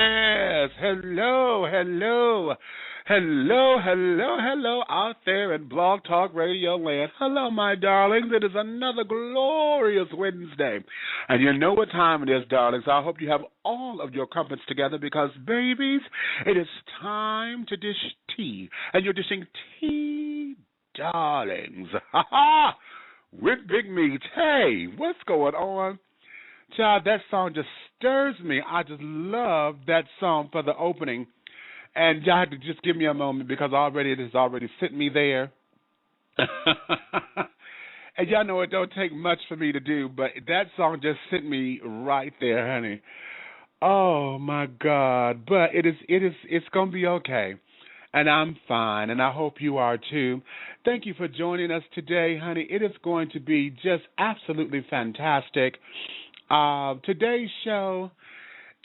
Yes, hello, hello, hello, hello, hello out there in Blog Talk Radio Land. Hello, my darlings. It is another glorious Wednesday. And you know what time it is, darlings. I hope you have all of your comforts together because, babies, it is time to dish tea. And you're dishing tea, darlings. Ha ha! With Big Meach. Hey, what's going on? Child, that song just stirs me. I just love that song for the opening. And y'all have to just give me a moment because it has already sent me there. And y'all know it don't take much for me to do, but that song just sent me right there, honey. Oh my God. But it's gonna be okay. And I'm fine, and I hope you are too. Thank you for joining us today, honey. It is going to be just absolutely fantastic. Today's show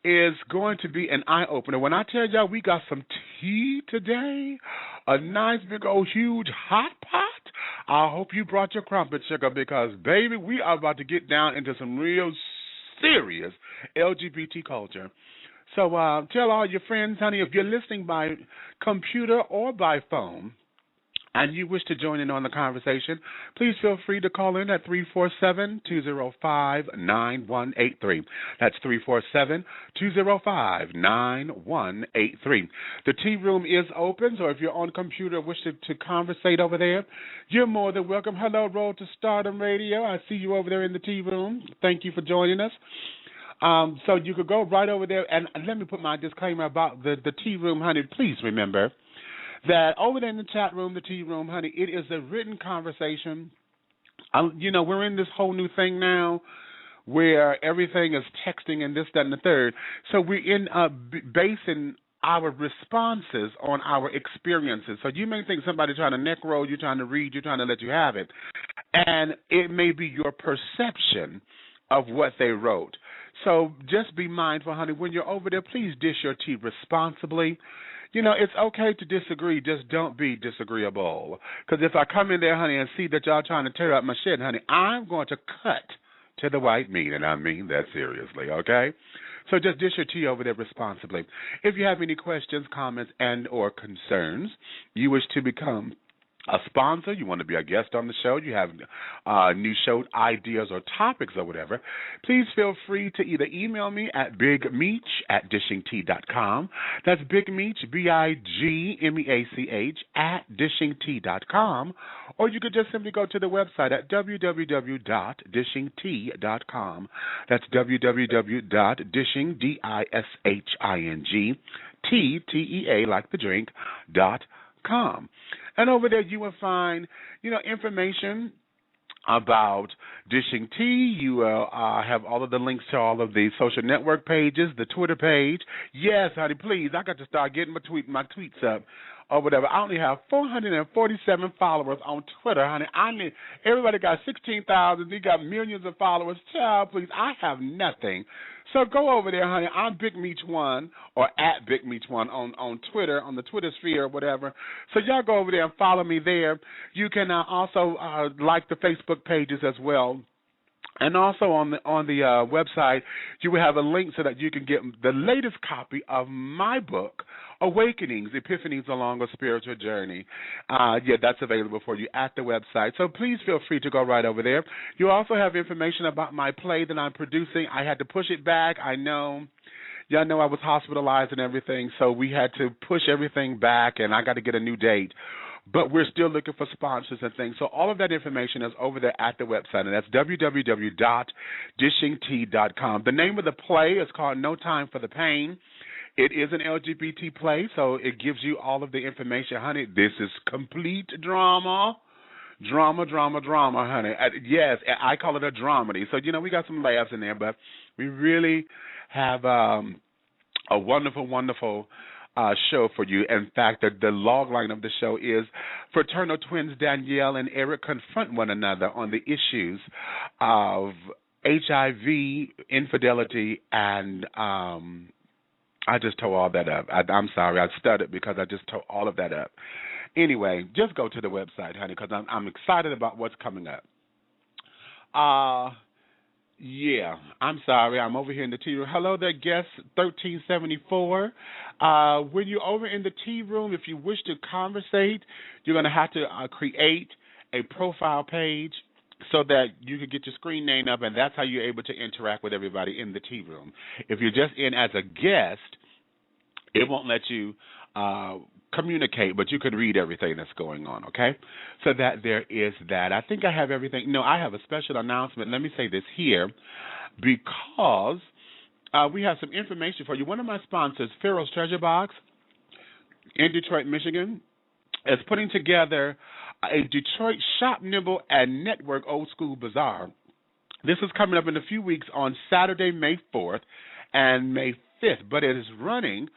is going to be an eye-opener. When I tell y'all we got some tea today, a nice big old huge hot pot, I hope you brought your crumpet sugar because, baby, we are about to get down into some real serious LGBT culture. So tell all your friends, honey, if you're listening by computer or by phone, and you wish to join in on the conversation, please feel free to call in at 347-205-9183. That's 347-205-9183. The tea room is open, so if you're on computer and wish to conversate over there, you're more than welcome. Hello, Road to Stardom Radio. I see you over there in the tea room. Thank you for joining us. So you could go right over there, and let me put my disclaimer about the tea room, honey. Please remember that over there in the chat room, the tea room, honey, it is a written conversation. We're in this whole new thing now where everything is texting and this, that, and the third. So we're in basing our responses on our experiences. So you may think somebody trying to neck roll, you're trying to read, you're trying to let you have it. And it may be your perception of what they wrote. So just be mindful, honey, when you're over there, please dish your tea responsibly. It's okay to disagree, just don't be disagreeable. Because if I come in there, honey, and see that y'all trying to tear up my shit, honey, I'm going to cut to the white meat, and I mean that seriously, okay? So just dish your tea over there responsibly. If you have any questions, comments, and or concerns, you wish to become a sponsor, you want to be a guest on the show, you have new show ideas or topics or whatever, please feel free to either email me at bigmeach@dishingtea.com. That's Big Meach, BIGMEACH, @dishingtea.com. Or you could just simply go to the website at www.dishingtea.com. That's www.dishing, DISHING, like the drink, .com. And over there you will find, information about dishing tea. You will have all of the links to all of the social network pages, the Twitter page. Yes, honey, please, I got to start getting my tweets up or whatever. I only have 447 followers on Twitter, honey. Everybody got 16,000. They got millions of followers. Child, please, I have nothing. So go over there, honey. I'm Big Meach 1 or at Big Meach 1 on Twitter, on the Twitter sphere or whatever. So y'all go over there and follow me there. You can also like the Facebook pages as well. And also on the website, you will have a link so that you can get the latest copy of my book, Awakenings, Epiphanies Along a Spiritual Journey. That's available for you at the website. So please feel free to go right over there. You also have information about my play that I'm producing. I had to push it back. I know. Y'all know I was hospitalized and everything, so we had to push everything back, and I got to get a new date. But we're still looking for sponsors and things. So all of that information is over there at the website, and that's www.dishingtea.com. The name of the play is called No Time for the Pain. It is an LGBT play, so it gives you all of the information. Honey, this is complete drama. Drama, honey. Yes, I call it a dramedy. So, we got some laughs in there, but we really have a wonderful, wonderful show for you. In fact, the log line of the show is fraternal twins Danielle and Eric confront one another on the issues of HIV, infidelity, and I just tore all that up. I'm sorry, I stuttered because I just tore all of that up. Anyway, just go to the website, honey, because I'm excited about what's coming up. Yeah, I'm sorry. I'm over here in the tea room. Hello there, guest 1374. When you're over in the tea room, if you wish to conversate, you're going to have to create a profile page so that you can get your screen name up, and that's how you're able to interact with everybody in the tea room. If you're just in as a guest, it won't let you communicate, but you can read everything that's going on, okay? So that there is that. I think I have everything. No, I have a special announcement. Let me say this here because we have some information for you. One of my sponsors, Pharaoh's Treasure Box in Detroit, Michigan, is putting together a Detroit Shop, Nibble, and Network Old School Bazaar. This is coming up in a few weeks on Saturday, May 4th and May 5th, but it is running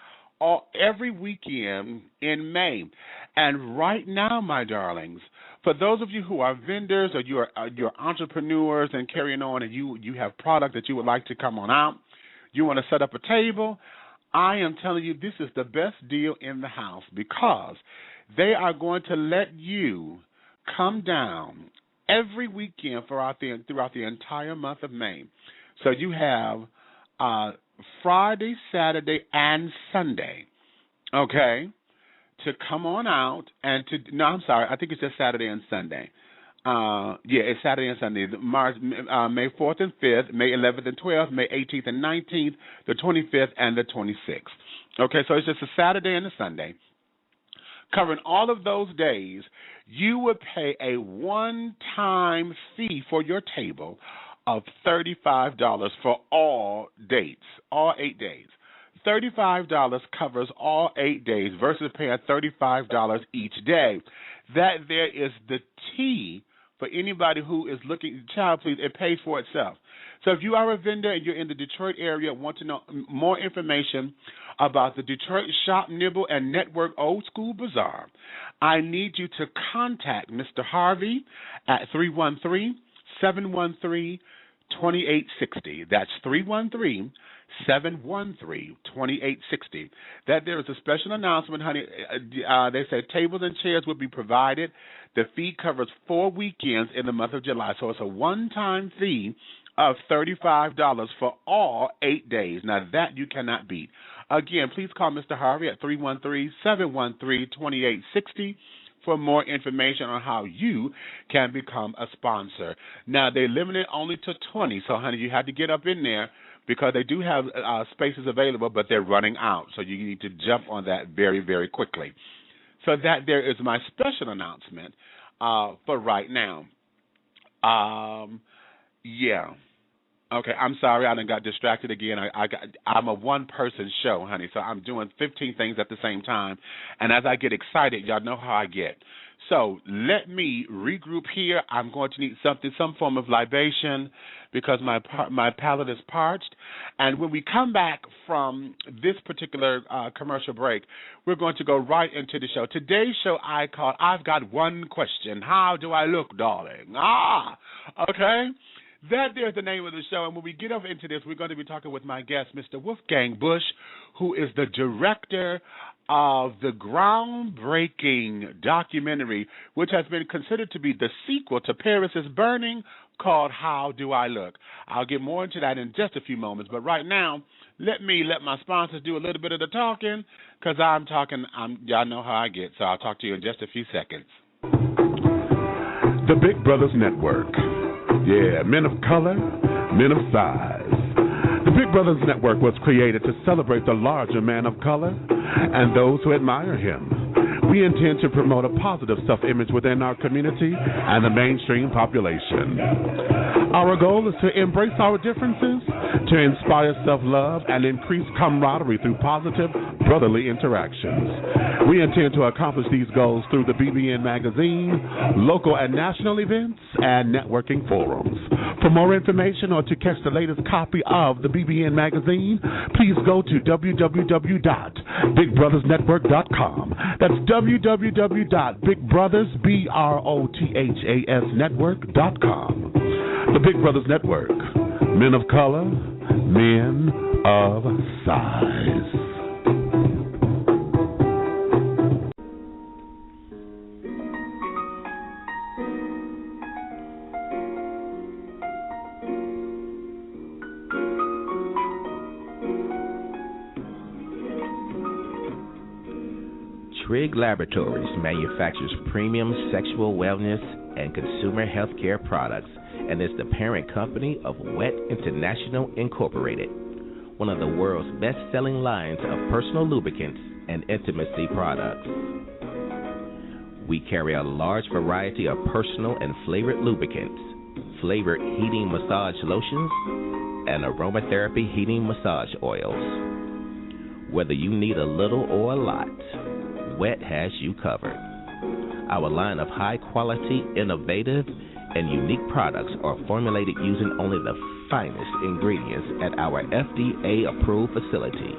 every weekend in May. And right now, my darlings, for those of you who are vendors or you're entrepreneurs and carrying on and you have product that you would like to come on out, you want to set up a table, I am telling you this is the best deal in the house because they are going to let you come down every weekend throughout the entire month of May. So you have Friday, Saturday, and Sunday, okay, to come on out and I think it's just Saturday and Sunday. It's Saturday and Sunday, May 4th and 5th, May 11th and 12th, May 18th and 19th, the 25th and the 26th. Okay, so it's just a Saturday and a Sunday. Covering all of those days, you would pay a one-time fee for your table of $35 for all dates, all 8 days. $35 covers all 8 days versus paying $35 each day. That there is the tea for anybody who is looking. Child, please, it pays for itself. So if you are a vendor and you're in the Detroit area, want to know more information about the Detroit Shop, Nibble, and Network Old School Bazaar, I need you to contact Mr. Harvey at 313-713-2860. That's 313-713-2860. That there is a special announcement, honey. They said tables and chairs will be provided. The fee covers 4 weekends in the month of July, so it's a one-time fee of $35 for all 8 days. Now, that you cannot beat. Again, please call Mr. Harvey at 313-713-2860 for more information on how you can become a sponsor. Now, they limit it only to 20, so, honey, you have to get up in there because they do have spaces available, but they're running out, so you need to jump on that very, very quickly. So that there is my special announcement for right now. Okay, I'm sorry, I done got distracted again. I'm a one-person show, honey, so I'm doing 15 things at the same time. And as I get excited, y'all know how I get. So let me regroup here. I'm going to need some form of libation because my palate is parched. And when we come back from this particular commercial break, we're going to go right into the show. Today's show I called I've Got One Question. How do I look, darling? Okay. That there's the name of the show, and when we get over into this, we're going to be talking with my guest, Mr. Wolfgang Busch, who is the director of the groundbreaking documentary, which has been considered to be the sequel to Paris is Burning, called How Do I Look? I'll get more into that in just a few moments, but right now, let my sponsors do a little bit of the talking, because I'm talking, y'all know how I get, so I'll talk to you in just a few seconds. The Big Brothers Network. Yeah, men of color, men of size. The Big Brothers Network was created to celebrate the larger man of color and those who admire him. We intend to promote a positive self-image within our community and the mainstream population. Our goal is to embrace our differences, to inspire self-love, and increase camaraderie through positive, brotherly interactions. We intend to accomplish these goals through the BBN magazine, local and national events, and networking forums. For more information or to catch the latest copy of the BBN magazine, please go to www.bigbrothersnetwork.com. That's www.bigbrothersnetwork.com. The Big Brothers Network. Men of color, men of size. Trigg Laboratories manufactures premium sexual wellness and consumer healthcare products and is the parent company of Wet International Incorporated, one of the world's best-selling lines of personal lubricants and intimacy products. We carry a large variety of personal and flavored lubricants, flavored heating massage lotions, and aromatherapy heating massage oils. Whether you need a little or a lot, Wet has you covered. Our line of high-quality, innovative, and unique products are formulated using only the finest ingredients at our FDA-approved facility,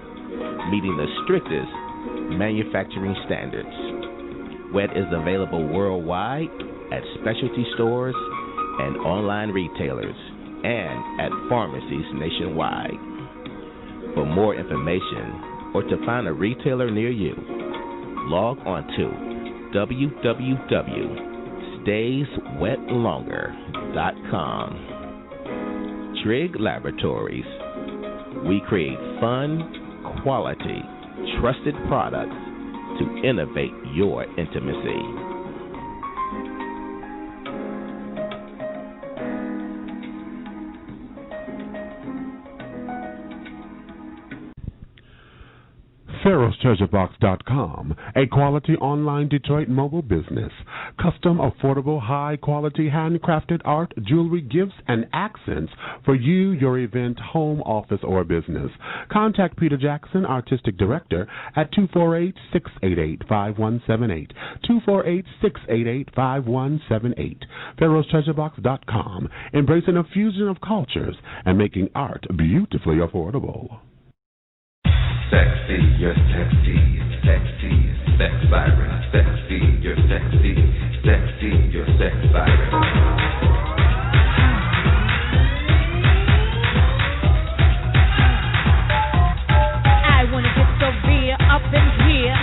meeting the strictest manufacturing standards. Wet is available worldwide at specialty stores and online retailers and at pharmacies nationwide. For more information or to find a retailer near you, log on to www.stayswetlonger.com. Trigg Laboratories. We create fun, quality, trusted products to innovate your intimacy. PharaohsTreasureBox.com, a quality online Detroit mobile business. Custom, affordable, high-quality, handcrafted art, jewelry, gifts, and accents for you, your event, home, office, or business. Contact Peter Jackson, Artistic Director, at 248-688-5178, 248-688-5178. PharaohsTreasureBox.com, embracing a fusion of cultures and making art beautifully affordable. Sexy, you're sexy, sexy, sex siren. Sexy, you're sexy, sexy, you're sex siren. I wanna get severe up in here.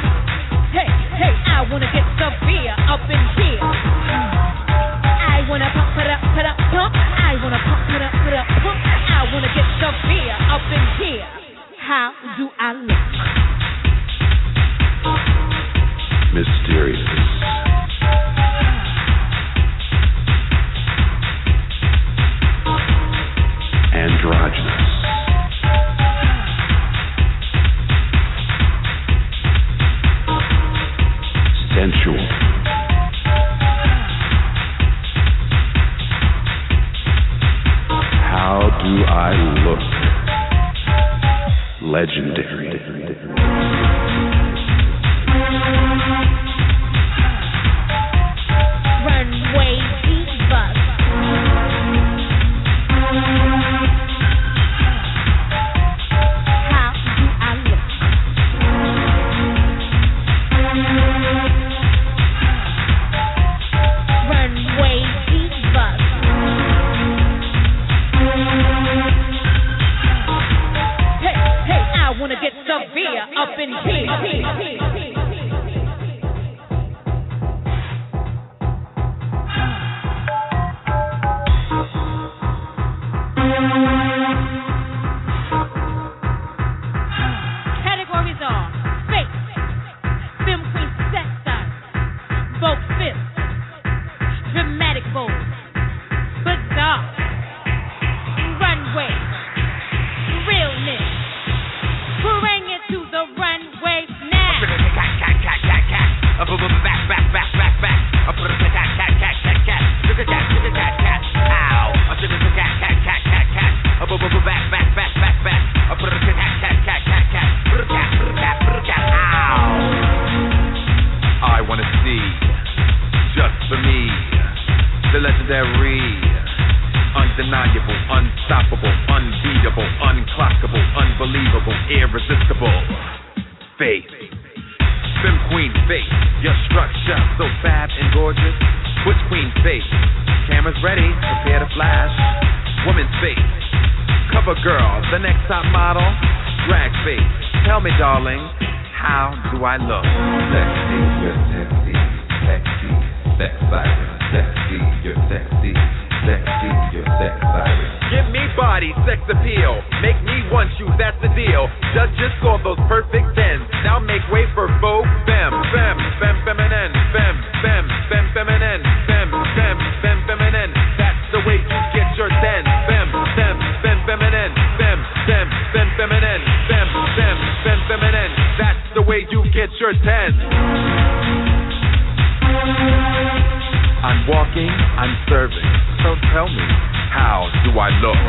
Hey, hey, I wanna get severe up in here. I wanna pump it up, pump. I wanna pump it up, pump. I wanna get severe up in here. How do I look? Mysterious. Androgynous. Sensual. How do I look? Legendary. Runway divas. How do I look? Runway divas. I wanna get severe up in here. Categories are face, film queen sex style, vogue fifth, dramatic vogue, bizarre, runway, realness. Bring it to the runway now. I want to see, just for me, the legendary, undeniable, unstoppable, unbeatable, unclockable, unbelievable, irresistible. Faith. Femme queen face. Your structure so fab and gorgeous. Butch queen face. Cameras ready, prepare to flash. Woman's face. Cover girl, the next top model. Drag face. Tell me, darling, how do I look? Sexy, you're sexy, sexy, sex siren. Sexy, you're sexy. Sexy, you're sex siren. Give me body, sex appeal. Make me want you, that's the deal. Judges score those perfect 10s. Now make way for Vogue Femme. Femme. way you get your 10. I'm walking, I'm serving, so tell me, how do I look?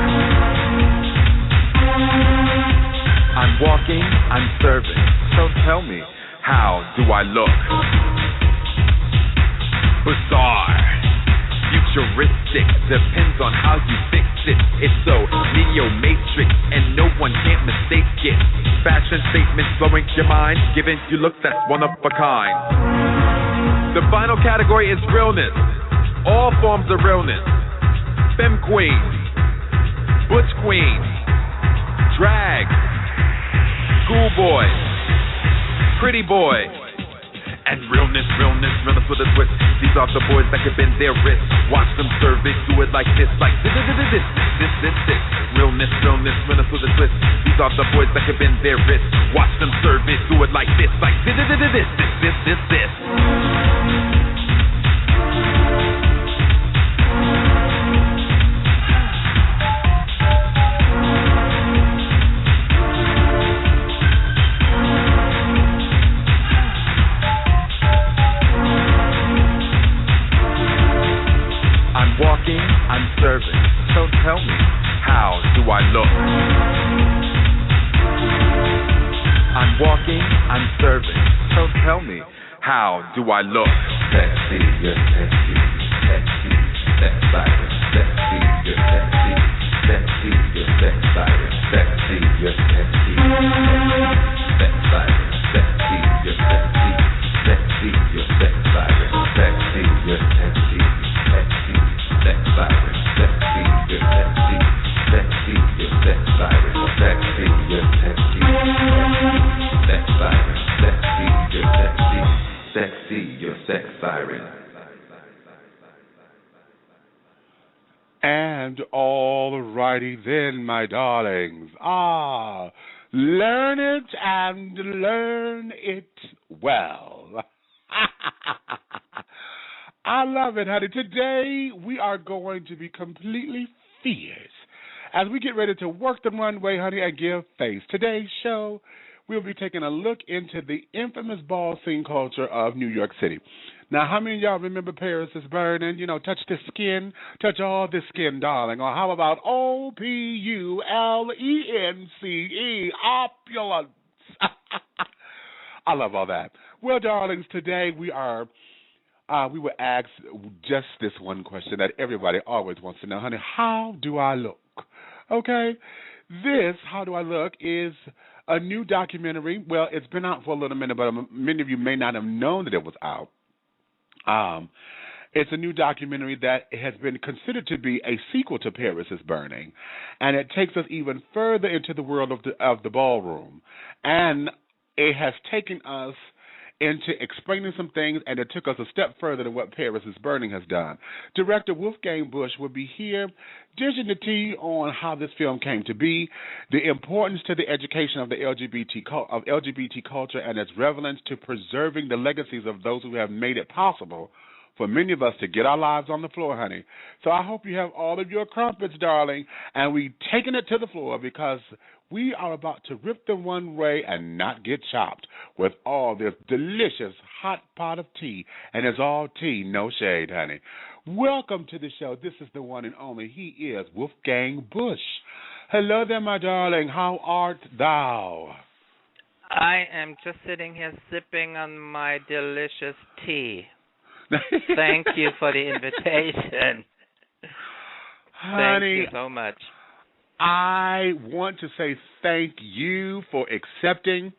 I'm walking, I'm serving, so tell me, how do I look? Bizarre, futuristic, depends on how you fix it. It's so neo-matrix, and no one can't mistake it. Fashion statements blowing your mind, giving you looks that's one of a kind. The final category is realness, all forms of realness. Femme queen, butch queen, drag, schoolboy, pretty boy, and realness with a twist. These are the boys that can bend their wrists. Watch them serve it, do it like this, this. Realness with a twist. These are the boys that can bend their wrists. Watch them serve it, do it like this, this. Walking, I'm serving, so tell me, how do I look? I'm walking, I'm serving, so tell me, how do I look? Sexy, you're sexy, sexy, sex siren, sexy, you're sexy, sexy, you're sex siren, sexy, you're sexy, sex siren, sexy, you're sexy, sexy, you're sex siren, sexy, you're sexy, sexy. Sex siren, sexy, you're sexy, sexy, you're sex siren, sexy, you're sexy, sex siren, sexy, you're sexy, sexy, you're sex siren. And all righty then, my darlings. Learn it and learn it well. I love it, honey. Today, we are going to be completely fierce as we get ready to work the runway, honey, and give face. Today's show, we'll be taking a look into the infamous ball scene culture of New York City. Now, how many of y'all remember Paris is Burning? You know, touch this skin, touch all this skin, darling. Or how about OPULENCE, opulence? I love all that. Well, darlings, today we were asked just this one question that everybody always wants to know, honey, how do I look? Okay? This, How Do I Look, is a new documentary. Well, it's been out for a little minute, but many of you may not have known that it was out. It's a new documentary that has been considered to be a sequel to Paris is Burning, and it takes us even further into the world of the ballroom. And it has taken us into explaining some things, and it took us a step further than what Paris is Burning has done. Director Wolfgang Busch will be here dishing the tea on how this film came to be, the importance to the education of the LGBT culture, and its relevance to preserving the legacies of those who have made it possible for many of us to get our lives on the floor, honey. So I hope you have all of your crumpets, darling, and we taking it to the floor because we are about to rip the runway and not get chopped with all this delicious hot pot of tea, and it's all tea, no shade, honey. Welcome to the show. This is the one and only. He is Wolfgang Busch. Hello there, my darling. How art thou? I am just sitting here sipping on my delicious tea. Thank you for the invitation. Honey, thank you so much. I want to say thank you for accepting,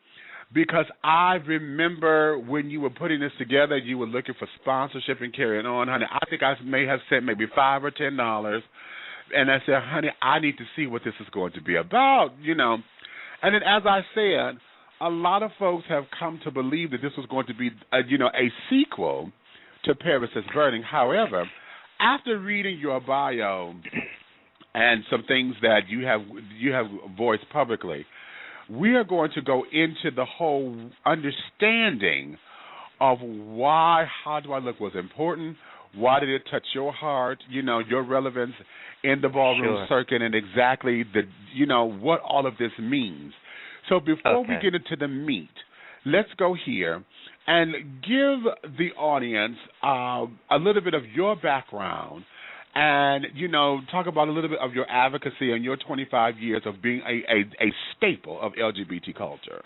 because I remember when you were putting this together, you were looking for sponsorship and carrying on, honey. I think I may have sent maybe $5 or $10, and I said, honey, I need to see what this is going to be about, you know. And then, as I said, a lot of folks have come to believe that this was going to be, a sequel to Paris is Burning. However, after reading your bio and some things that you have voiced publicly, we are going to go into the whole understanding of why How Do I Look was important, why did it touch your heart, your relevance in the ballroom circuit, and exactly what all of this means. So before we get into the meat, let's go here and give the audience a little bit of your background and, talk about a little bit of your advocacy and your 25 years of being a staple of LGBT culture.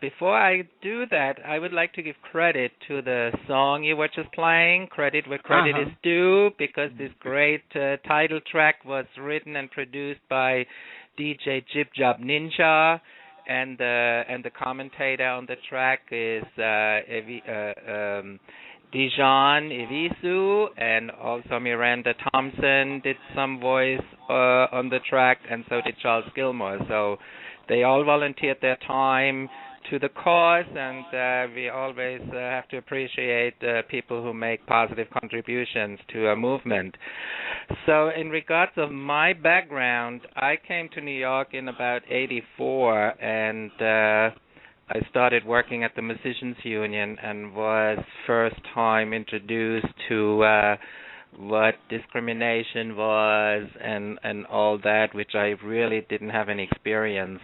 Before I do that, I would like to give credit to the song you were just playing, credit where credit is due, because this great title track was written and produced by DJ Jib Job Ninja, and the commentator on the track is Dijon Evisu, and also Miranda Thompson did some voice on the track, and so did Charles Gilmore. So they all volunteered their time to the cause, and we always have to appreciate people who make positive contributions to a movement. So in regards of my background, I came to New York in about 84, and I started working at the Musicians Union and was first time introduced to what discrimination was and all that, which I really didn't have any experience.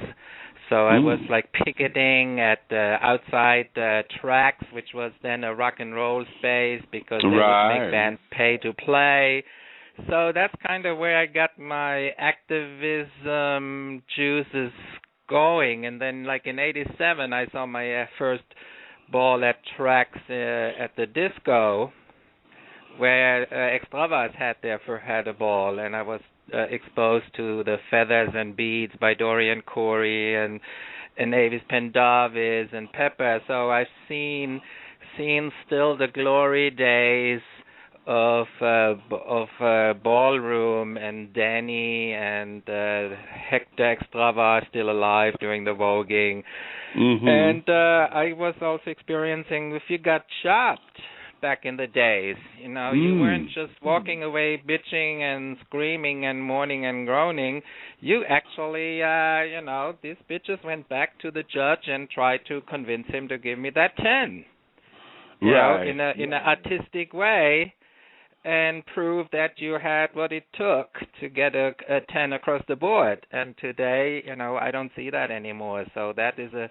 So I was like picketing at outside tracks, which was then a rock and roll space because they would make bands pay to play. So that's kind of where I got my activism juices going. And then like in 87, I saw my first ball at tracks at the disco, where Extravas had a ball, and I was exposed to the Feathers and Beads by Dorian Corey and Avis Pendarvis and Pepper. So I've seen still the glory days of ballroom, and Danny and Hector Extrava still alive during the voguing. And I was also experiencing if you got chopped back in the days, you weren't just walking away bitching and screaming and mourning and groaning. You actually, these bitches went back to the judge and tried to convince him to give me that 10. You know, in an artistic way, and prove that you had what it took to get a 10 across the board. And today, I don't see that anymore. So that is a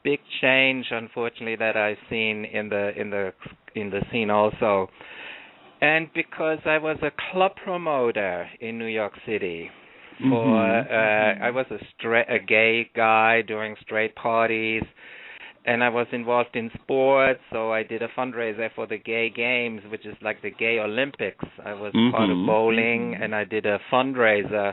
big change, unfortunately, that I've seen in the scene also. And because I was a club promoter in New York City, I was a gay guy doing straight parties, and I was involved in sports, so I did a fundraiser for the Gay Games, which is like the Gay Olympics. I was part of bowling, and I did a fundraiser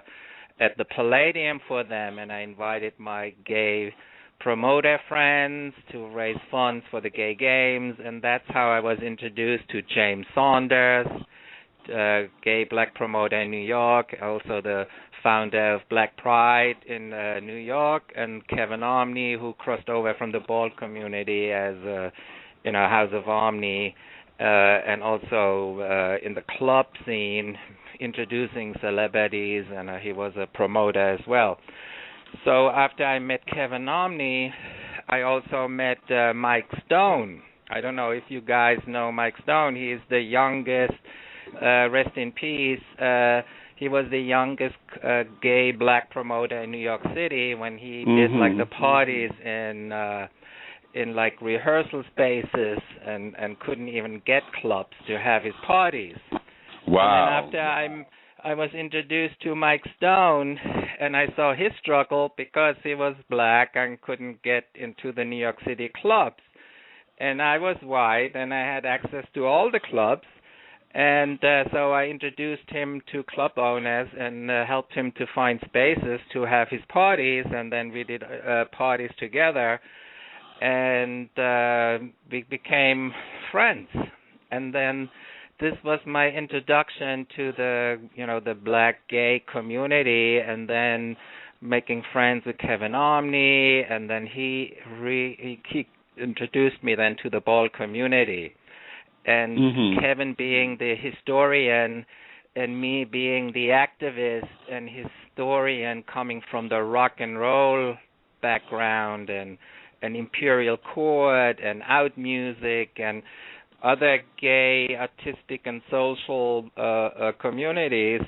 at the Palladium for them, and I invited my gay promoter friends to raise funds for the Gay Games, and that's how I was introduced to James Saunders, gay black promoter in New York, also the founder of Black Pride in New York, and Kevin Omni, who crossed over from the bald community as House of Omni, and also in the club scene, introducing celebrities, and he was a promoter as well. So after I met Kevin Omni, I also met Mike Stone. I don't know if you guys know Mike Stone. He is the youngest, rest in peace, he was the youngest gay black promoter in New York City when he did like the parties in like rehearsal spaces and couldn't even get clubs to have his parties. Wow. And then after I was introduced to Mike Stone, and I saw his struggle because he was black and couldn't get into the New York City clubs. And I was white, and I had access to all the clubs. And so I introduced him to club owners and helped him to find spaces to have his parties. And then we did parties together, and we became friends. And then this was my introduction to the black gay community, and then making friends with Kevin Omni, and then he introduced me then to the bald community. And Kevin being the historian and me being the activist and historian coming from the rock and roll background and Imperial Court and out music and other gay, artistic, and social communities,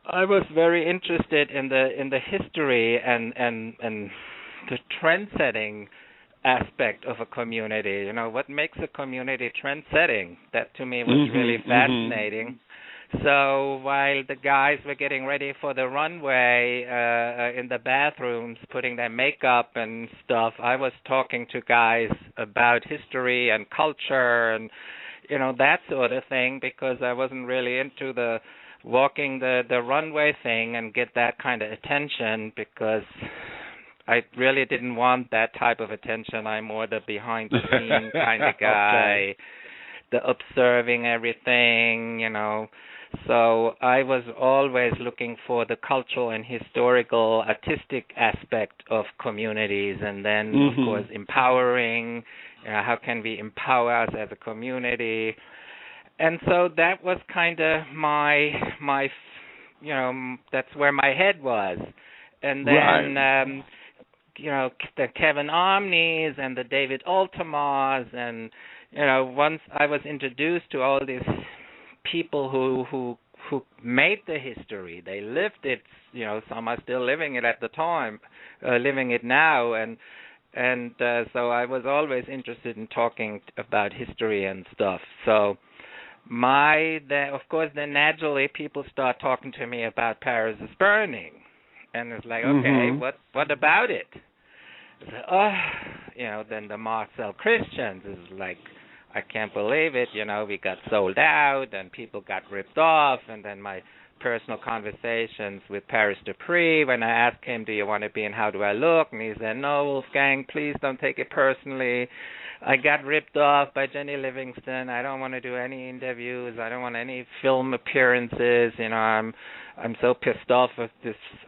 I was very interested in the history and the trend setting aspect of a community. You know, what makes a community trend-setting? That to me was really fascinating. So while the guys were getting ready for the runway in the bathrooms, putting their makeup and stuff, I was talking to guys about history and culture and, you know, that sort of thing, because I wasn't really into the walking the runway thing and get that kind of attention, because I really didn't want that type of attention. I'm more the behind-the-scenes kind of guy, the observing everything, you know. So I was always looking for the cultural and historical, artistic aspect of communities, and then, of course, empowering. How can we empower us as a community? And so that was kind of my, you know, that's where my head was. And then, you know, the Kevin Omnis and the David Altamars, and, you know, once I was introduced to all these people who made the history, they lived it. You know, some are still living it at the time, living it now, and so I was always interested in talking about history and stuff. So of course, then naturally people start talking to me about Paris is Burning, and it's like, okay, what about it? So, you know, then the Marcel Christians is like, I can't believe it, you know, we got sold out and people got ripped off. And then my personal conversations with Paris Dupree, when I asked him, do you want to be in How Do I Look? And he said, no, Wolfgang, please don't take it personally. I got ripped off by Jenny Livingston. I don't want to do any interviews. I don't want any film appearances. You know, I'm so pissed off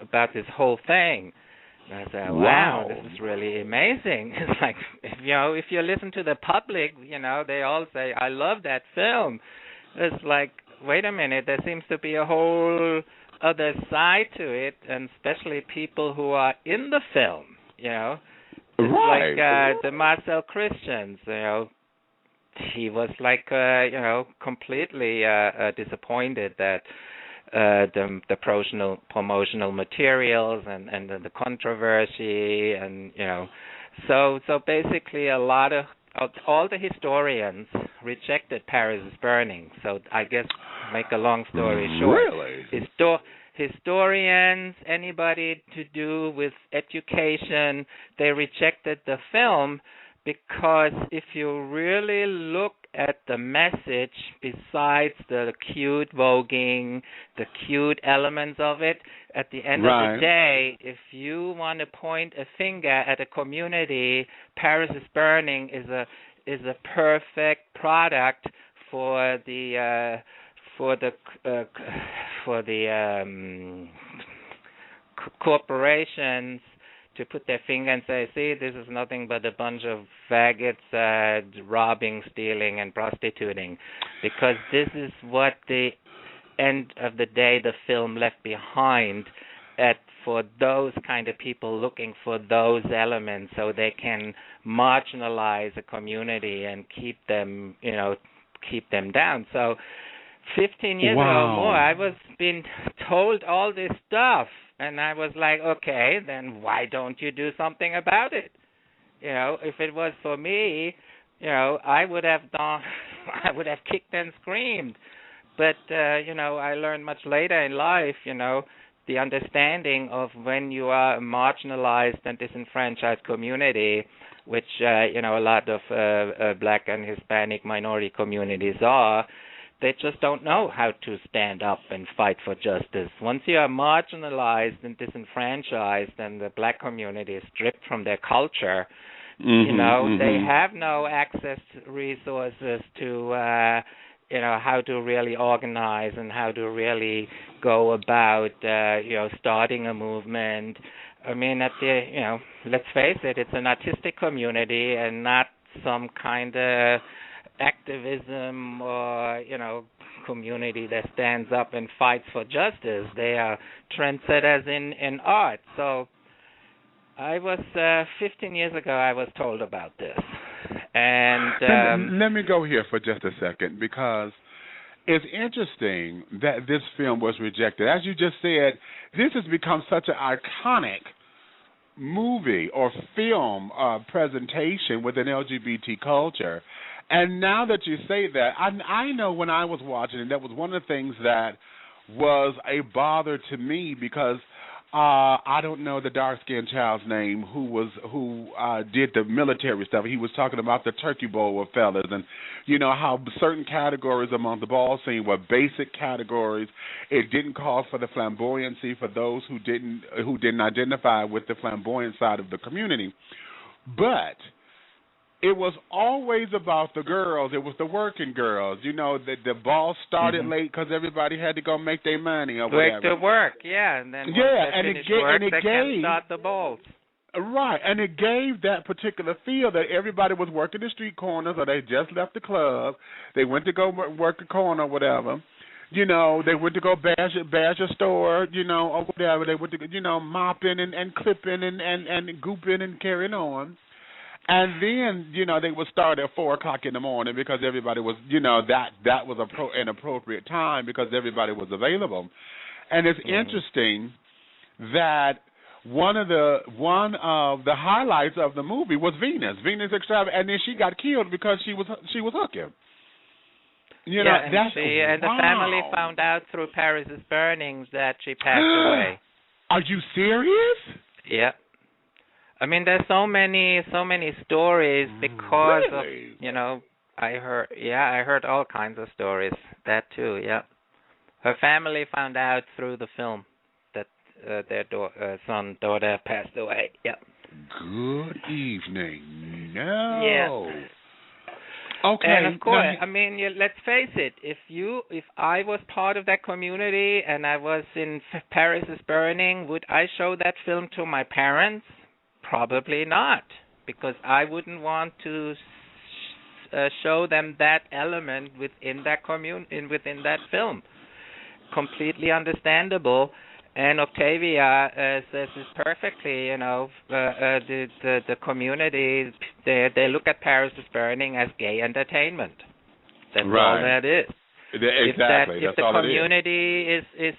about this whole thing. And I said, wow, this is really amazing. It's like, if you listen to the public, you know, they all say, I love that film. It's like, wait a minute, there seems to be a whole other side to it, and especially people who are in the film, you know. It's like the Marcel Christians, you know, he was like, you know, completely disappointed that the promotional materials and the controversy, and you know, so basically a lot of all the historians rejected Paris is Burning. So I guess, make a long story short, really? Historians, anybody to do with education, they rejected the film, because if you really look at the message, besides the cute voguing, the cute elements of it, at the end of the day, if you want to point a finger at a community, Paris is Burning is a perfect product for the corporations to put their finger and say, see, this is nothing but a bunch of faggots robbing, stealing, and prostituting. Because this is what the end of the day the film left behind for those kind of people looking for those elements, so they can marginalize a community and keep them down. So 15 years ago or more, I was being told all this stuff. And I was like, okay, then why don't you do something about it? You know, if it was for me, you know, I would have kicked and screamed. But, you know, I learned much later in life, you know, the understanding of when you are a marginalized and disenfranchised community, which, you know, a lot of black and Hispanic minority communities are, they just don't know how to stand up and fight for justice. Once you are marginalized and disenfranchised and the black community is stripped from their culture, you know, they have no access to resources to, you know, how to really organize and how to really go about, you know, starting a movement. I mean, you know, let's face it, it's an artistic community and not some kind of activism or, you know, community that stands up and fights for justice. They are trendsetters in art. So I was 15 years ago, I was told about this. And let me go here for just a second, because it's interesting that this film was rejected. As you just said, this has become such an iconic movie or film presentation within LGBT culture. And now that you say that, I know when I was watching it, that was one of the things that was a bother to me because I don't know the dark-skinned child's name who did the military stuff. He was talking about the turkey bowl of fellas and, you know, how certain categories among the ball scene were basic categories. It didn't call for the flamboyancy for those who didn't identify with the flamboyant side of the community. But it was always about the girls. It was the working girls. You know, the ball started late because everybody had to go make their money or whatever. To work, yeah. And then once they finished work, they can start the balls. Right, and it gave that particular feel that everybody was working the street corners or they just left the club. They went to go work a corner or whatever. You know, they went to go bash a store, you know, or whatever. They went to, you know, mopping and clipping and gooping and carrying on. And then, you know, they would start at 4 o'clock in the morning because everybody was, you know, that was an appropriate time because everybody was available. And it's interesting that one of the highlights of the movie was Venus Extravagant, and then she got killed because she was hooking. You know, and the family found out through Paris's burnings that she passed away. Are you serious? Yeah. I mean, there's so many stories because of, you know, I heard all kinds of stories. That too, yeah. Her family found out through the film that their daughter passed away. Yeah. Good evening. No. Yes. Okay. And of course, I mean, let's face it. If I was part of that community and I was in Paris's burning, would I show that film to my parents? Probably not, because I wouldn't want to show them that element within that within that film. Completely understandable. And Octavia says this perfectly. You know, the community they look at Paris is Burning as gay entertainment. That's all that is. Exactly. If the community is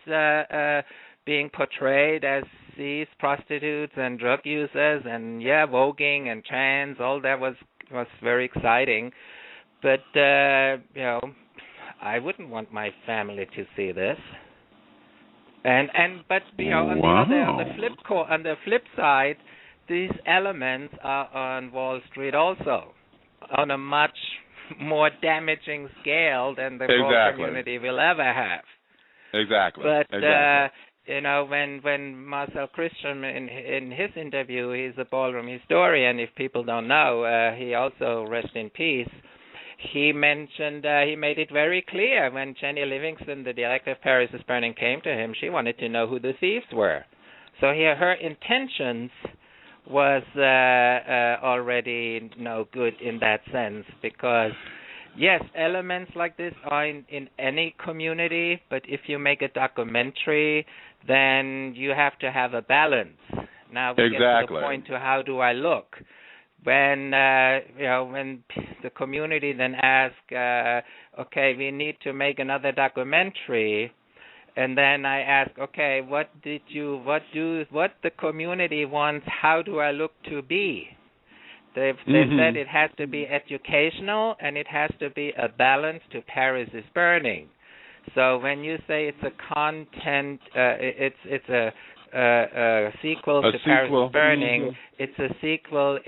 being portrayed as these prostitutes and drug users and voguing and trans, all that was very exciting. But you know, I wouldn't want my family to see this. But you know, on the flip side, these elements are on Wall Street also, on a much more damaging scale than the whole community will ever have. Exactly. But you know, when Marcel Christian in his interview, he's a ballroom historian. If people don't know, he also, rest in peace. He mentioned, he made it very clear when Jenny Livingston, the director of Paris is Burning, came to him, she wanted to know who the thieves were. So here, her intentions was already no good in that sense, because yes, elements like this are in any community, but if you make a documentary, then you have to have a balance. Now we get to the point to how do I look? When you know, when the community then ask, okay, we need to make another documentary, and then I ask, okay, what the community wants? How do I look to be? They've said it has to be educational and it has to be a balance to Paris is Burning. So when you say it's a content, it's a sequel to Paris is Burning. It's a sequel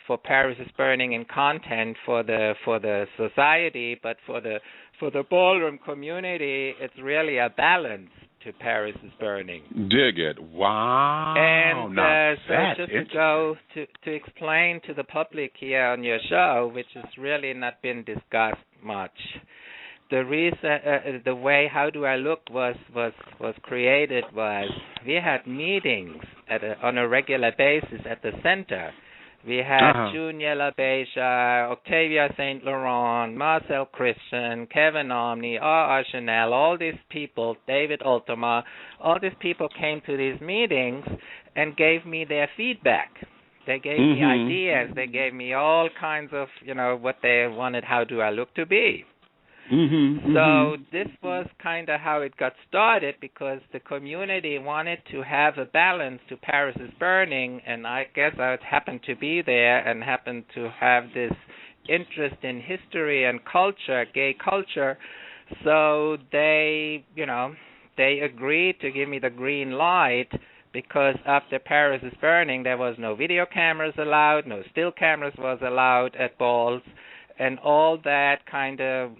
for Paris is Burning in content for the society, but for the ballroom community, it's really a balance to Paris is Burning. Dig it! Wow! And so just to go to explain to the public here on your show, which has really not been discussed much. The reason, the way How Do I Look was created was we had meetings on a regular basis at the center. We had Junior LaBeija, Octavia St. Laurent, Marcel Christian, Kevin Omni, R.R. Chanel, all these people, David Ultima, all these people came to these meetings and gave me their feedback. They gave me ideas. They gave me all kinds of, you know, what they wanted How Do I Look to be. So this was kind of how it got started, because the community wanted to have a balance to Paris is Burning, and I guess I happened to be there and happened to have this interest in history and culture, gay culture. So they agreed to give me the green light, because after Paris is Burning, there was no video cameras allowed, no still cameras was allowed at balls, and all that kind of,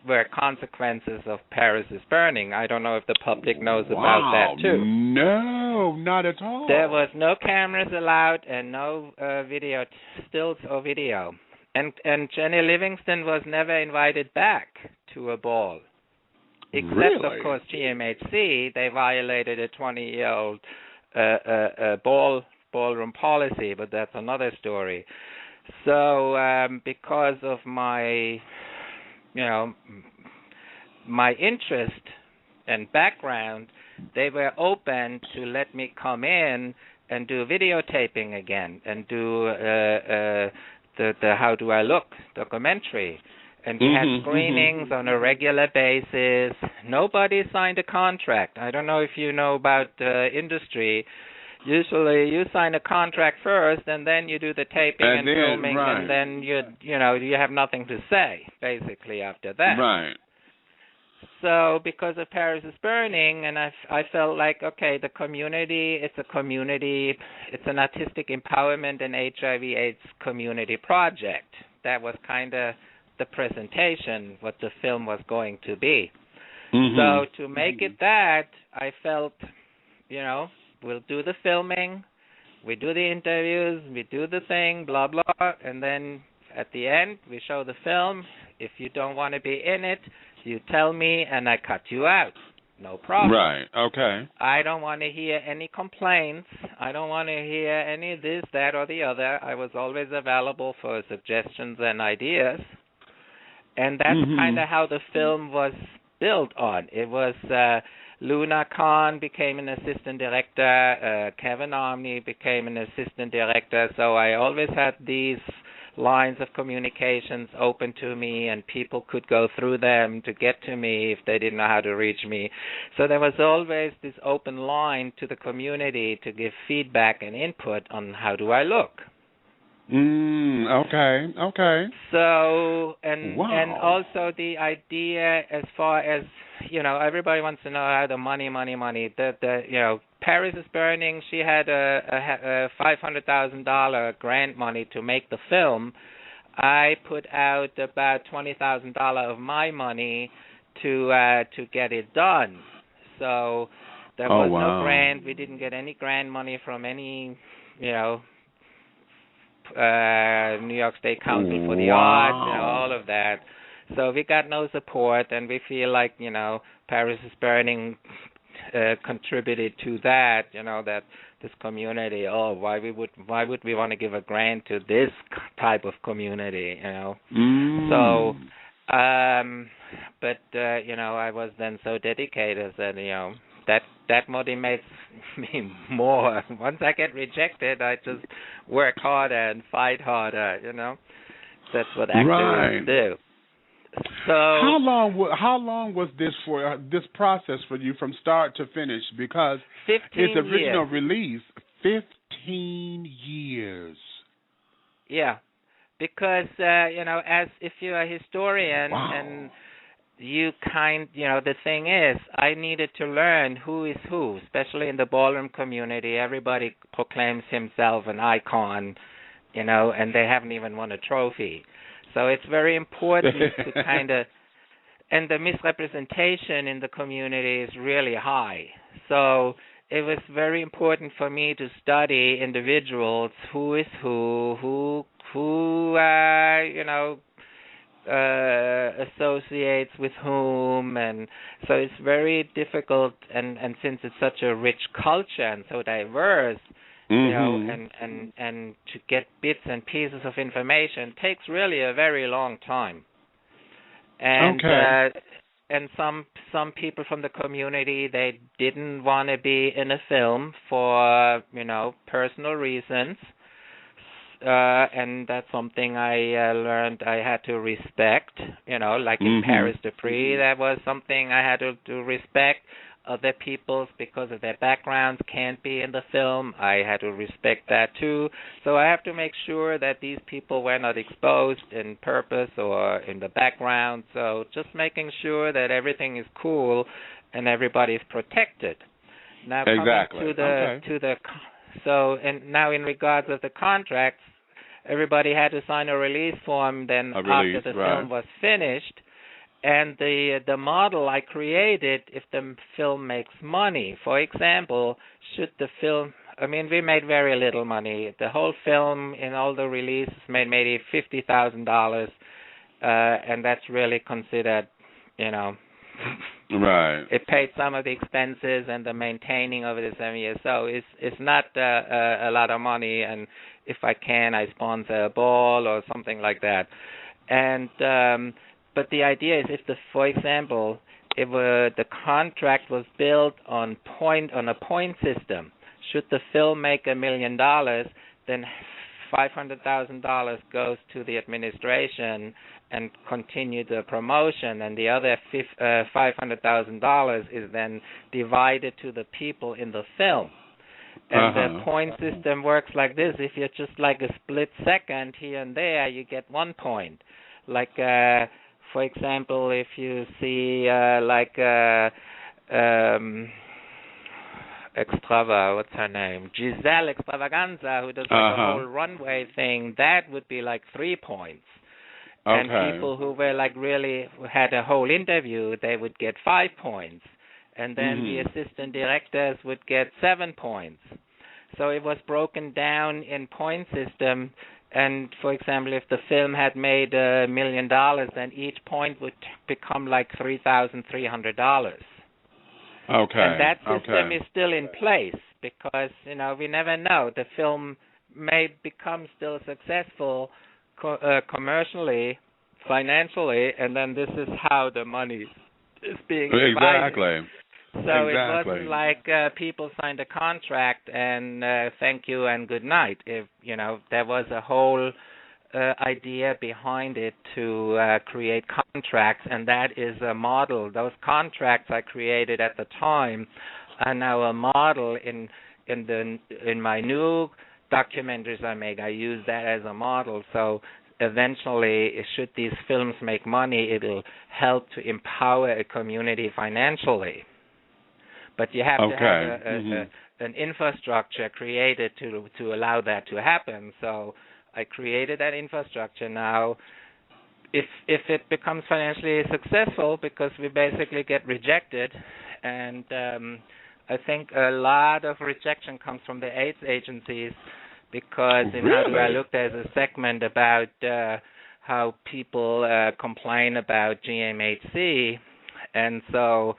were consequences of Paris is Burning. I don't know if the public knows about that too. No, not at all. There was no cameras allowed and no video, stills or video. And Jenny Livingston was never invited back to a ball. Except, of course, GMHC. They violated a 20-year-old ballroom policy, but that's another story. So because of my interest and background, they were open to let me come in and do videotaping again and do the How Do I Look documentary. And we had screenings on a regular basis. Nobody signed a contract. I don't know if you know about the industry. Usually you sign a contract first, and then you do the taping and filming, right. And then you have nothing to say, basically, after that. Right. So because of Paris is Burning, and I felt like, okay, the community, it's an artistic empowerment and HIV/AIDS community project. That was kind of the presentation, what the film was going to be. So to make it that, I felt, we'll do the filming, we do the interviews, we do the thing, blah, blah, and then at the end, we show the film. If you don't want to be in it, you tell me and I cut you out. No problem. Right, okay. I don't want to hear any complaints. I don't want to hear any of this, that, or the other. I was always available for suggestions and ideas. And that's kind of how the film was built on. It was Luna Khan became an assistant director, Kevin Omni became an assistant director, so I always had these lines of communications open to me, and people could go through them to get to me if they didn't know how to reach me. So there was always this open line to the community to give feedback and input on how do I look. Okay. So, and also the idea as far as, everybody wants to know how the money. Paris is Burning, she had a $500,000 grant money to make the film. I put out about $20,000 of my money to get it done. So there was no grant. We didn't get any grant money from any, New York State Council for the Arts, all of that. So we got no support, and we feel like, Paris is Burning contributed to that, that this community, why would we want to give a grant to this type of community, So, but, I was then so dedicated that, that motivates me more. Once I get rejected, I just work harder and fight harder, That's what actors do. So how long was this for this process for you from start to finish? Because 15 its original years. release, 15 years. Yeah, because as if you're a historian and you the thing is, I needed to learn who is who, especially in the ballroom community. Everybody proclaims himself an icon, and they haven't even won a trophy. So it's very important to and the misrepresentation in the community is really high. So it was very important for me to study individuals, who is who associates with whom, and so it's very difficult. And since it's such a rich culture and so diverse, and to get bits and pieces of information takes really a very long time. And and some people from the community, they didn't want to be in a film for personal reasons. and that's something I learned I had to respect. Like in Paris Dupree, that was something I had to respect. Other people's, because of their backgrounds, can't be in the film. I had to respect that too. So I have to make sure that these people were not exposed in purpose or in the background. So just making sure that everything is cool and everybody's protected. Now exactly. Now in regards of the contracts, everybody had to sign a release form then after the film was finished. And the model I created, if the film makes money, for example, should the film, we made very little money. The whole film in all the releases made maybe $50,000, and that's really considered, Right. It paid some of the expenses and the maintaining over the 7 years. So it's not a lot of money, and if I can, I sponsor a ball or something like that. And but the idea is, for example, if the contract was built on a point system, should the film make $1 million, then $500,000 goes to the administration and continue the promotion, and the other $500,000 is then divided to the people in the film. And the point system works like this: if you're just like a split second here and there, you get 1 point. Like for example, if you see what's her name? Giselle Extravaganza, who does like a whole runway thing, that would be like 3 points. Okay. And people who were like really had a whole interview, they would get 5 points. And then the assistant directors would get 7 points. So it was broken down in point system. And, for example, if the film had made $1 million, then each point would become like $3,300. Okay. And that system is still in place because, we never know. The film may become still successful commercially, financially, and then this is how the money is being divided. Exactly. So it wasn't like people signed a contract and thank you and good night. There was a whole idea behind it to create contracts, and that is a model. Those contracts I created at the time are now a model in my new documentaries I make. I use that as a model. So eventually, should these films make money, it'll help to empower a community financially. But you have to have an infrastructure created to allow that to happen. So I created that infrastructure. Now, if it becomes financially successful, because we basically get rejected, and I think a lot of rejection comes from the AIDS agencies, because in How Do I Look, there's a segment about how people complain about GMHC, and so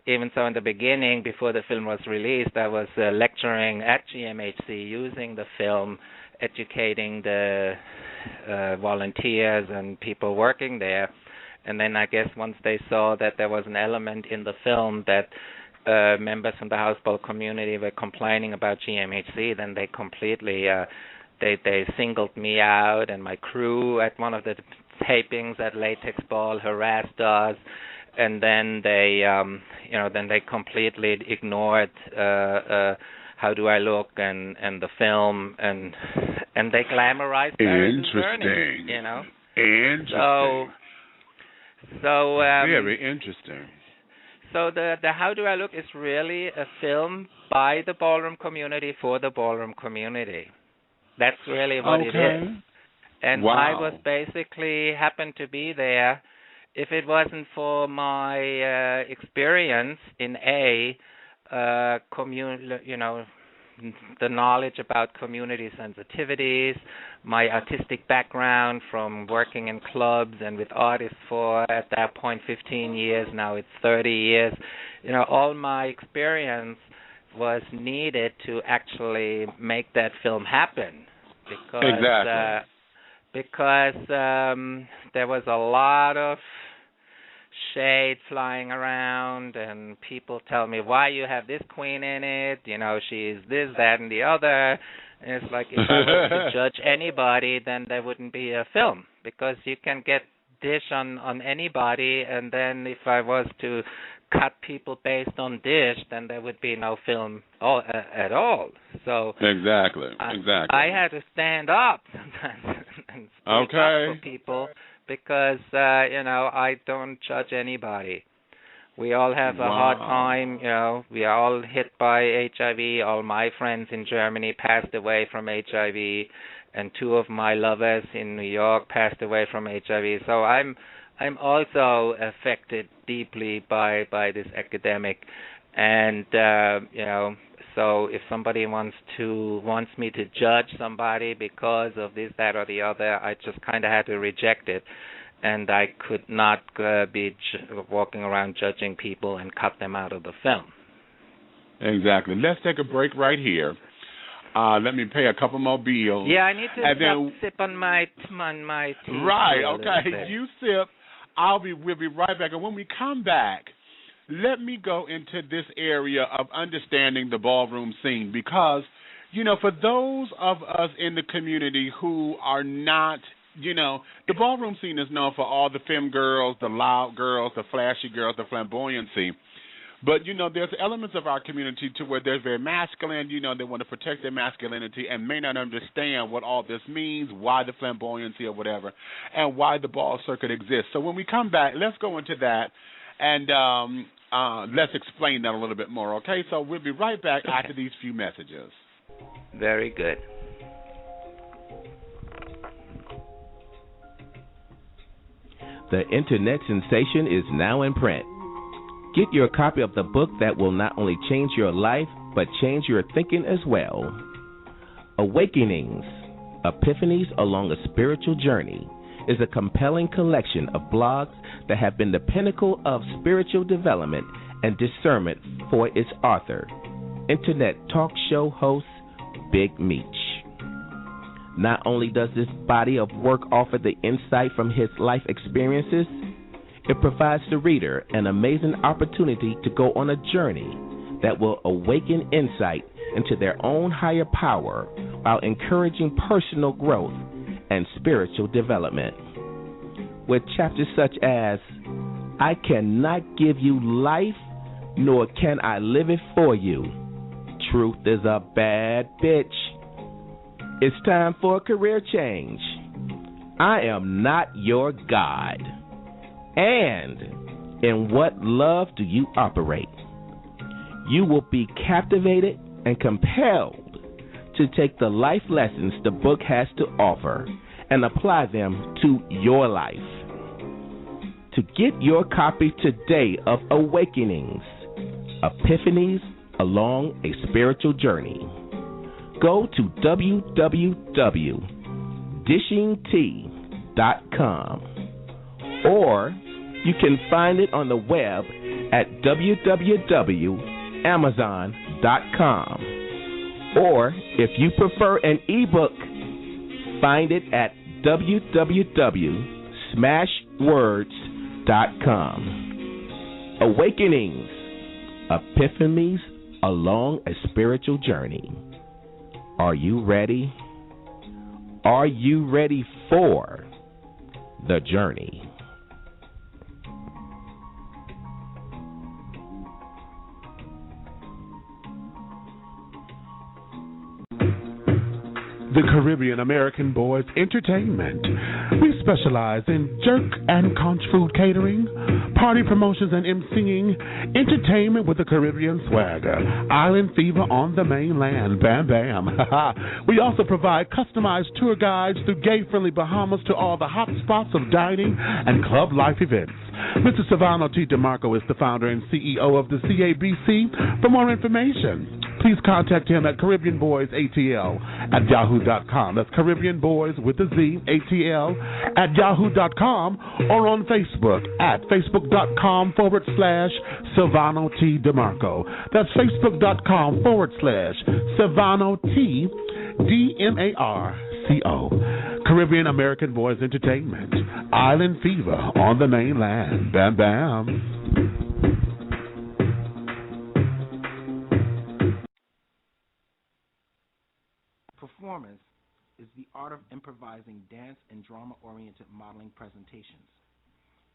even so in the beginning, before the film was released, I was lecturing at GMHC using the film, educating the volunteers and people working there. And then I guess once they saw that there was an element in the film that members from the houseboat community were complaining about GMHC, then they completely they singled me out and my crew at one of the tapings at Latex Ball harassed us. And then they, completely ignored How Do I Look and the film, and they glamorized Paris' Burning. Interesting. So very interesting. So the How Do I Look is really a film by the ballroom community for the ballroom community. That's really what it is. And I was basically happened to be there. If it wasn't for my experience in the knowledge about community sensitivities, my artistic background from working in clubs and with artists for, at that point, 15 years, now it's 30 years, all my experience was needed to actually make that film happen. Because there was a lot of shade flying around, and people tell me, why you have this queen in it? She's this, that, and the other. It's like if I was to judge anybody, then there wouldn't be a film, because you can get dish on anybody, and then if I was to cut people based on dish, then there would be no film at all. So exactly. I had to stand up sometimes and speak up for people, because I don't judge anybody. We all have a hard time. We are all hit by HIV. All my friends in Germany passed away from HIV, and 2 of my lovers in New York passed away from HIV. So I'm also affected deeply by this epidemic, and so if somebody wants me to judge somebody because of this, that, or the other, I just kind of had to reject it, and I could not be walking around judging people and cut them out of the film. Exactly. Let's take a break right here. Let me pay a couple more bills. Yeah, I need to sip on my tea. Right, okay. You sip. We'll be right back. And when we come back, let me go into this area of understanding the ballroom scene, because, for those of us in the community who are not, the ballroom scene is known for all the femme girls, the loud girls, the flashy girls, the flamboyancy. But, there's elements of our community to where they're very masculine, they want to protect their masculinity and may not understand what all this means, why the flamboyancy or whatever, and why the ball circuit exists. So when we come back, let's go into that and let's explain that a little bit more, okay? So we'll be right back after these few messages. Very good. The internet sensation is now in print. Get your copy of the book that will not only change your life, but change your thinking as well. Awakenings, Epiphanies Along a Spiritual Journey is a compelling collection of blogs that have been the pinnacle of spiritual development and discernment for its author, internet talk show host Big Meach. Not only does this body of work offer the insight from his life experiences, it provides the reader an amazing opportunity to go on a journey that will awaken insight into their own higher power while encouraging personal growth and spiritual development. With chapters such as, I cannot give you life, nor can I live it for you. Truth is a bad bitch. It's time for a career change. I am not your God. And in what love do you operate? You will be captivated and compelled to take the life lessons the book has to offer and apply them to your life. To get your copy today of Awakenings, Epiphanies Along a Spiritual Journey, go to www.dishingtea.com, or you can find it on the web at www.amazon.com. Or if you prefer an ebook, find it at www.smashwords.com. Awakenings, Epiphanies Along a Spiritual Journey. Are you ready? Are you ready for the journey? The Caribbean American Boys Entertainment. We specialize in jerk and conch food catering, party promotions and emceeing, entertainment with the Caribbean swagger, island fever on the mainland, bam bam. We also provide customized tour guides through gay-friendly Bahamas to all the hot spots of dining and club life events. Mr. Silvano T. DeMarco is the founder and CEO of the CABC. For more information, please contact him at CaribbeanBoysATL@yahoo.com. That's Caribbean Boys with a Z, ATL, @yahoo.com, or on Facebook at Facebook.com/Silvano T. DeMarco. That's Facebook.com/Silvano T. DeMarco. Caribbean American Boys Entertainment. Island Fever on the mainland. Bam bam. performance is the art of improvising dance and drama-oriented modeling presentations.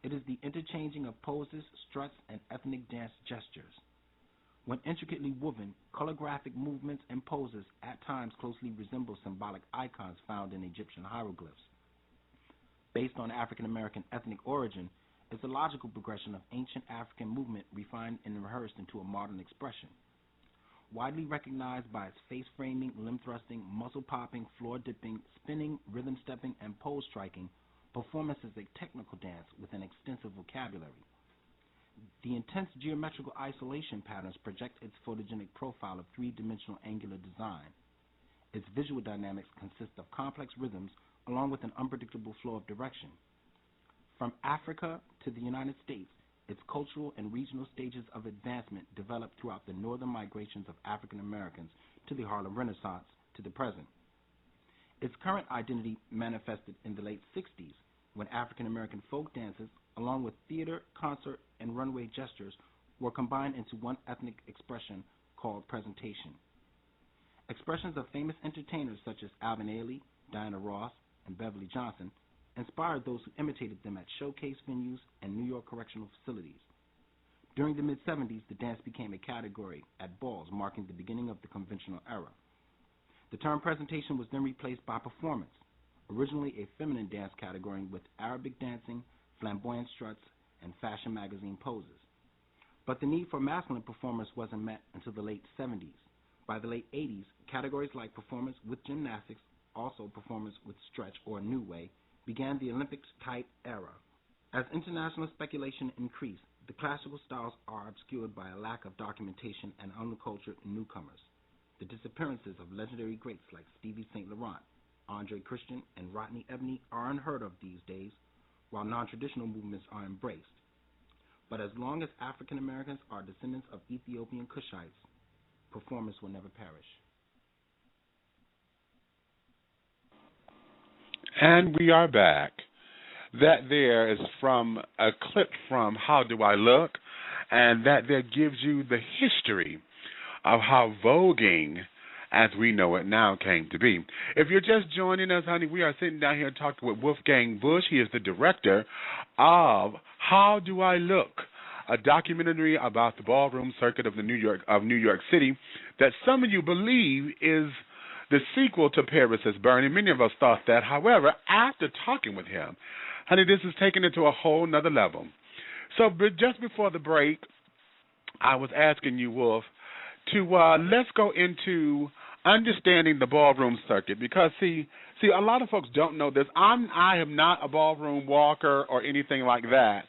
It is the interchanging of poses, struts, and ethnic dance gestures. When intricately woven, colorgraphic movements and poses at times closely resemble symbolic icons found in Egyptian hieroglyphs. Based on African American ethnic origin, it's a logical progression of ancient African movement refined and rehearsed into a modern expression. Widely recognized by its face framing, limb thrusting, muscle popping, floor dipping, spinning, rhythm stepping, and pose striking, performance is a technical dance with an extensive vocabulary. The intense geometrical isolation patterns project its photogenic profile of three-dimensional angular design. Its visual dynamics consist of complex rhythms along with an unpredictable flow of direction. From Africa to the United States, its cultural and regional stages of advancement developed throughout the northern migrations of African Americans to the Harlem Renaissance to the present. Its current identity manifested in the late 60s when African American folk dances, along with theater, concert, and runway gestures, were combined into one ethnic expression called presentation. Expressions of famous entertainers such as Alvin Ailey, Diana Ross, and Beverly Johnson inspired those who imitated them at showcase venues and New York correctional facilities. During the mid-'70s, the dance became a category at balls, marking the beginning of the conventional era. The term presentation was then replaced by performance, originally a feminine dance category with Arabic dancing, flamboyant struts, and fashion magazine poses. But the need for masculine performers wasn't met until the late 70s. By the late 80s, categories like performance with gymnastics, also performance with stretch or new way, began the Olympics-type era. As international speculation increased, the classical styles are obscured by a lack of documentation and uncultured newcomers. The disappearances of legendary greats like Stevie St. Laurent, Andre Christian, and Rodney Ebony are unheard of these days, while non-traditional movements are embraced. But as long as African Americans are descendants of Ethiopian Cushites, performance will never perish. And we are back. That there is from a clip from How Do I Look, and that there gives you the history of how voguing, as we know it now, came to be. If you're just joining us, honey, we are sitting down here talking with Wolfgang Busch. He is the director of How Do I Look, a documentary about the ballroom circuit of New York City that some of you believe is the sequel to Paris is Burning. Many of us thought that. However, after talking with him, honey, this is taken it to a whole nother level. So just before the break, I was asking you, Wolf, to let's go into understanding the ballroom circuit, because see, a lot of folks don't know this. I am not a ballroom walker or anything like that.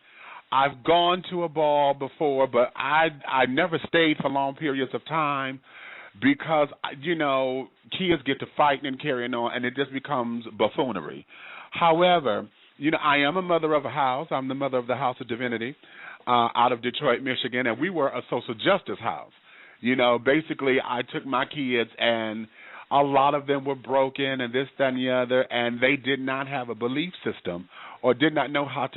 I've gone to a ball before, but I never stayed for long periods of time because, you know, kids get to fighting and carrying on, and it just becomes buffoonery. However, you know, I am a mother of a house. I'm the mother of the House of Divinity out of Detroit, Michigan, and we were a social justice house. You know, basically I took my kids, and a lot of them were broken and this, that, and the other, and they did not have a belief system or did not know how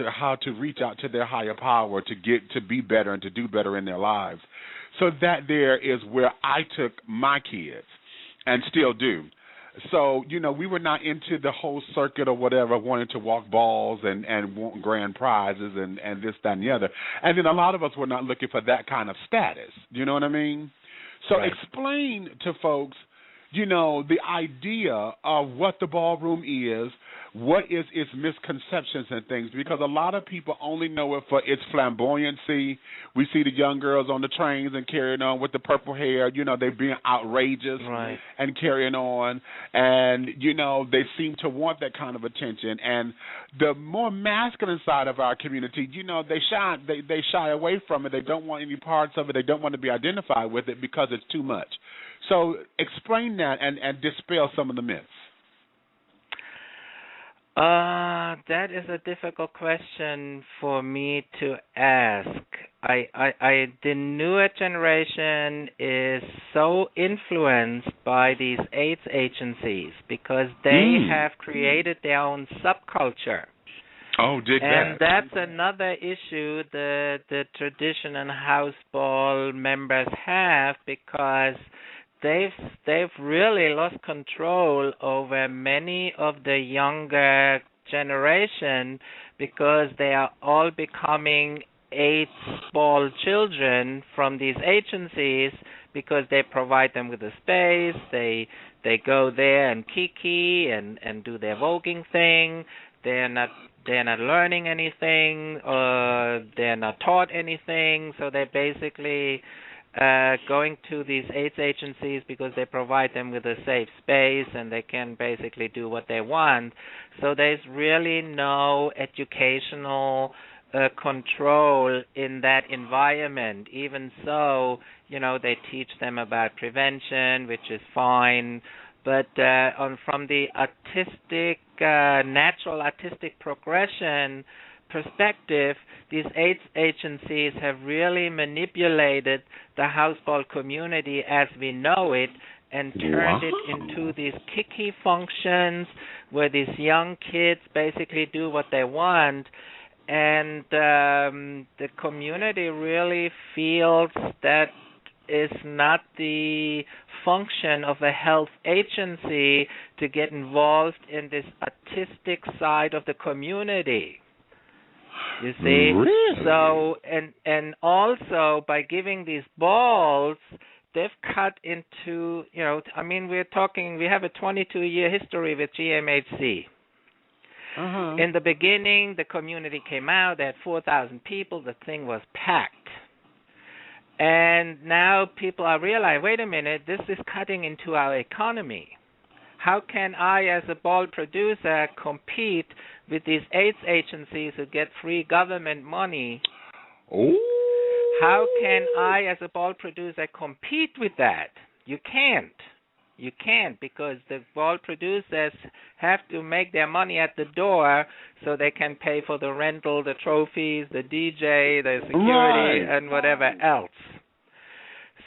to reach out to their higher power to get to be better and to do better in their lives. So that there is where I took my kids and still do. So, you know, we were not into the whole circuit or whatever, wanting to walk balls and want grand prizes and this, that, and the other. And then a lot of us were not looking for that kind of status. Do you know what I mean? So right. Explain to folks, you know, the idea of what the ballroom is, what is its misconceptions and things, because a lot of people only know it for its flamboyancy. We see the young girls on the trains and carrying on with the purple hair, you know, they're being outrageous right. and carrying on, and, you know, they seem to want that kind of attention. And the more masculine side of our community, you know, they shy away from it. They don't want any parts of it. They don't want to be identified with it because it's too much. So explain that and dispel some of the myths. That is a difficult question for me to ask. The newer generation is so influenced by these AIDS agencies because they have created their own subculture. Oh, and that's another issue the tradition and house ball members have, because they've really lost control over many of the younger generation because they are all becoming eight-ball children from these agencies because they provide them with a space. They go there and kiki and do their voguing thing. They're not learning anything, or they're not taught anything. So they're basically going to these AIDS agencies because they provide them with a safe space and they can basically do what they want. So there's really no educational control in that environment. Even so, they teach them about prevention, which is fine. But from the natural artistic progression perspective, these AIDS agencies have really manipulated the houseball community as we know it and turned it into these kiki functions where these young kids basically do what they want. And the community really feels that is not the function of a health agency to get involved in this artistic side of the community. You see? Really? So, and also by giving these balls, they've cut into, we have a 22-year history with GMHC. Uh-huh. In the beginning, the community came out. They had 4,000 people. The thing was packed. And now people are realizing, wait a minute, this is cutting into our economy. How can I, as a ball producer, compete with these AIDS agencies who get free government money? Oh. How can I, as a ball producer, compete with that? You can't. You can't, because the ball producers have to make their money at the door so they can pay for the rental, the trophies, the DJ, the security, and whatever else.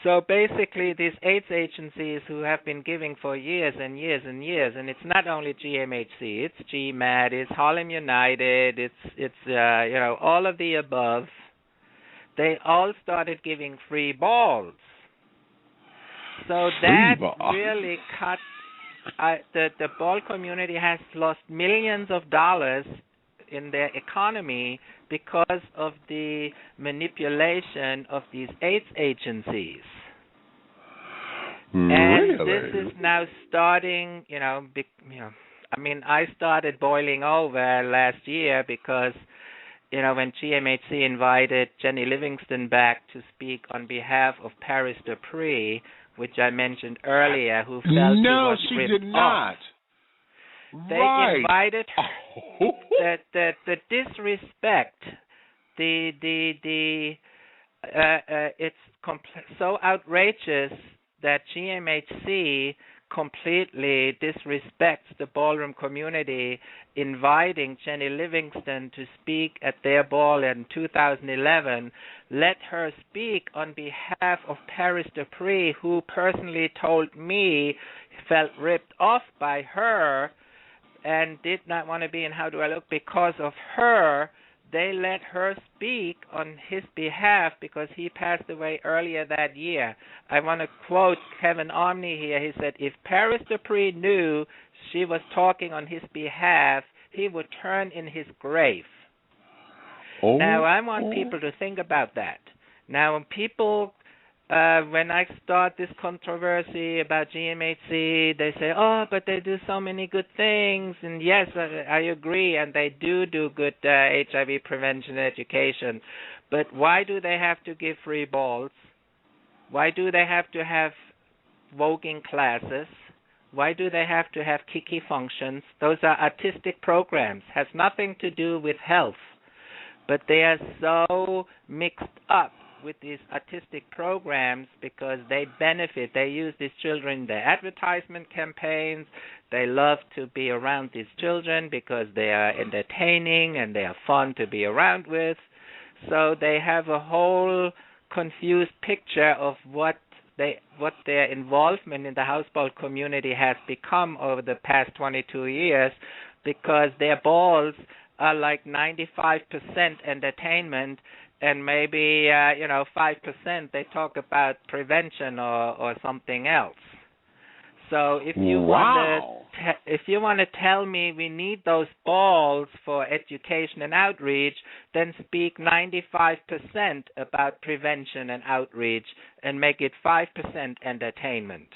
So basically, these AIDS agencies who have been giving for years and years and years, and it's not only GMHC, it's GMAT, it's Harlem United, it's all of the above. They all started giving free balls. So that really cut. The ball community has lost millions of dollars in their economy because of the manipulation of these AIDS agencies. Really? And this is now starting. I started boiling over last year because, when GMHC invited Jenny Livingston back to speak on behalf of Paris Dupree, which I mentioned earlier, who felt he was ripped did not. off. They invited her. The disrespect, it's so outrageous that GMHC completely disrespects the ballroom community, inviting Jenny Livingston to speak at their ball in 2011. Let her speak on behalf of Paris Dupree, who personally told me felt ripped off by her and did not want to be in How Do I Look because of her. They let her speak on his behalf because he passed away earlier that year. I want to quote Kevin Omni here. He said, if Paris Dupree knew she was talking on his behalf, he would turn in his grave. Oh. Now, I want people to think about that. Now, when people, when I start this controversy about GMHC, they say, but they do so many good things. And yes, I agree, and they do good HIV prevention education. But why do they have to give free balls? Why do they have to have voguing classes? Why do they have to have kiki functions? Those are artistic programs. Has nothing to do with health. But they are so mixed up with these artistic programs because they benefit. They use these children in their advertisement campaigns. They love to be around these children because they are entertaining and they are fun to be around with. So they have a whole confused picture of what their involvement in the houseball community has become over the past 22 years, because their balls are like 95% entertainment, and maybe 5% they talk about prevention or something else. So if you want to tell me we need those balls for education and outreach, then speak 95% about prevention and outreach and make it 5% entertainment.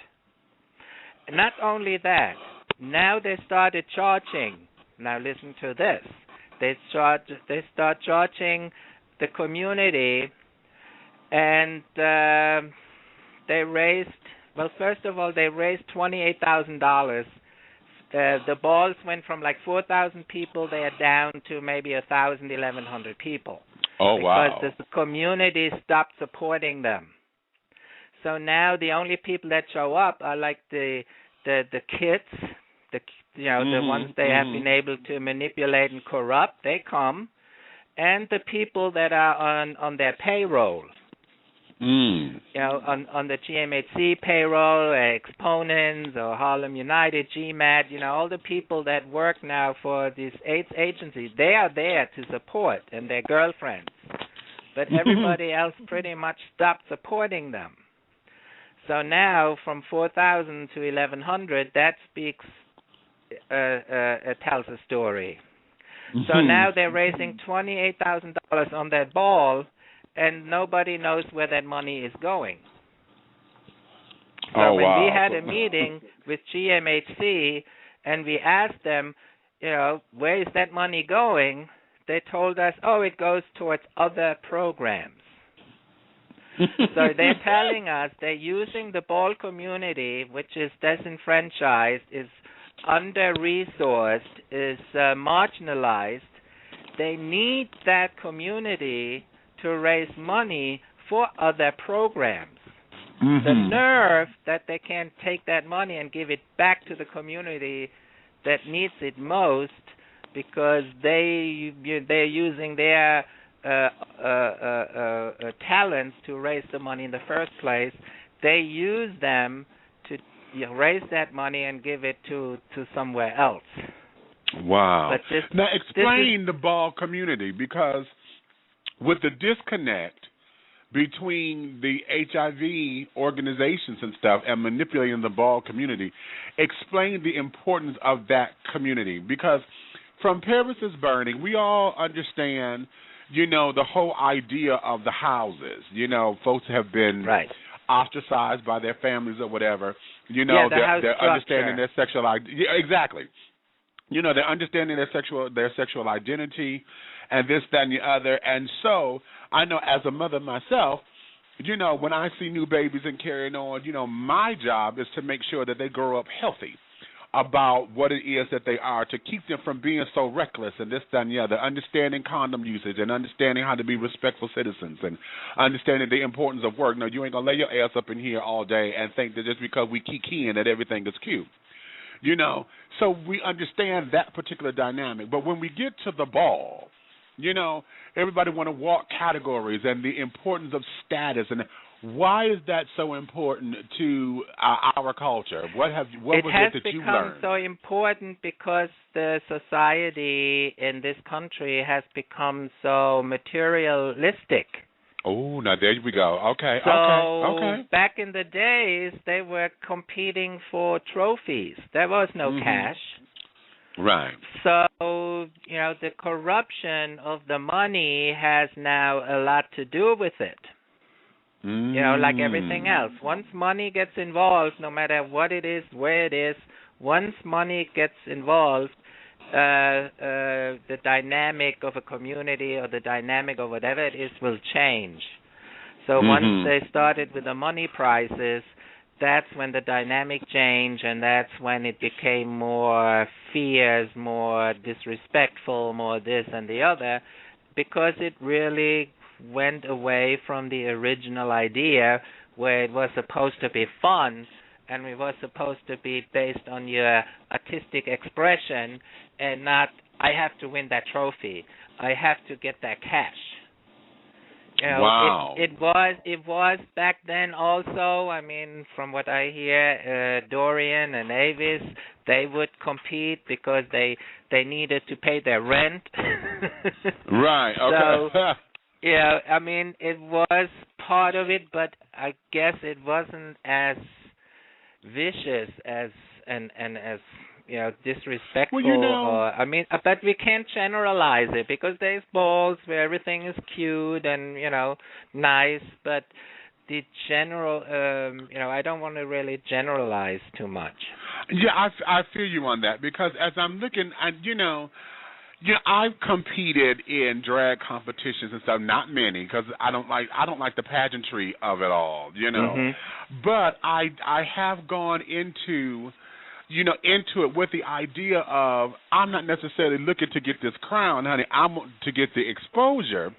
Not only that, now they started charging. Now listen to this. They start charging the community, and they raised. Well, first of all, they raised $28,000. The balls went from like 4,000 people. They are down to maybe 1,000, 1,100 people. Oh, wow! Because the community stopped supporting them. So now the only people that show up are like the kids, the ones they have been able to manipulate and corrupt. They come, and the people that are on their payroll. On the GMHC payroll, Exponents or Harlem United, GMAT, all the people that work now for these AIDS agencies, they are there to support, and their girlfriends. But everybody else pretty much stopped supporting them. So now, from 4,000 to 1,100, that speaks, tells a story. So now they're raising $28,000 on that ball, and nobody knows where that money is going. So when we had a meeting with GMHC and we asked them, where is that money going? They told us, it goes towards other programs. So they're telling us they're using the ball community, which is disenfranchised, is under-resourced, is marginalized. They need that community to raise money for other programs. The nerve that they can take that money and give it back to the community that needs it most, because they're using their talents to raise the money in the first place. They use them to raise that money and give it to somewhere else. Wow. But now explain the ball community, because with the disconnect between the HIV organizations and stuff and manipulating the ball community, explain the importance of that community. Because from Paris is Burning, we all understand, the whole idea of the houses. Folks have been ostracized by their families or whatever. They're understanding their sexual identity. Yeah, exactly. They're understanding their sexual identity and this, that, and the other. And so I know as a mother myself, when I see new babies and carrying on, my job is to make sure that they grow up healthy about what it is that they are, to keep them from being so reckless and this, that, and the other, understanding condom usage and understanding how to be respectful citizens and understanding the importance of work. No, you ain't going to lay your ass up in here all day and think that just because we keying that everything is cute. So we understand that particular dynamic. But when we get to the ball, everybody want to walk categories and the importance of status. And why is that so important to our culture? What was it that you learned? It has become so important because the society in this country has become so materialistic. Oh, now there we go. Okay, okay. Back in the days, they were competing for trophies. There was no cash. Right. So, the corruption of the money has now a lot to do with it. Like everything else. Once money gets involved, no matter what it is, where it is, once money gets involved, the dynamic of a community or the dynamic of whatever it is will change. So once they started with the money prices, that's when the dynamic changed, and that's when it became more fierce, more disrespectful, more this and the other, because it really went away from the original idea where it was supposed to be fun and it was supposed to be based on your artistic expression and not, I have to win that trophy, I have to get that cash. Wow. It was back then also. I mean, from what I hear, Dorian and Avis, they would compete because they needed to pay their rent. Right. Okay. Yeah, I mean, it was part of it, but I guess it wasn't as vicious as and as disrespectful. Or I mean, but we can't generalize it because there's balls where everything is cute and nice, but the general, I don't want to really generalize too much. Yeah, I feel you on that because as I'm looking, I've competed in drag competitions and stuff. Not many because I don't like the pageantry of it all, Mm-hmm. But I have gone into it with the idea of I'm not necessarily looking to get this crown, honey. I'm to get the exposure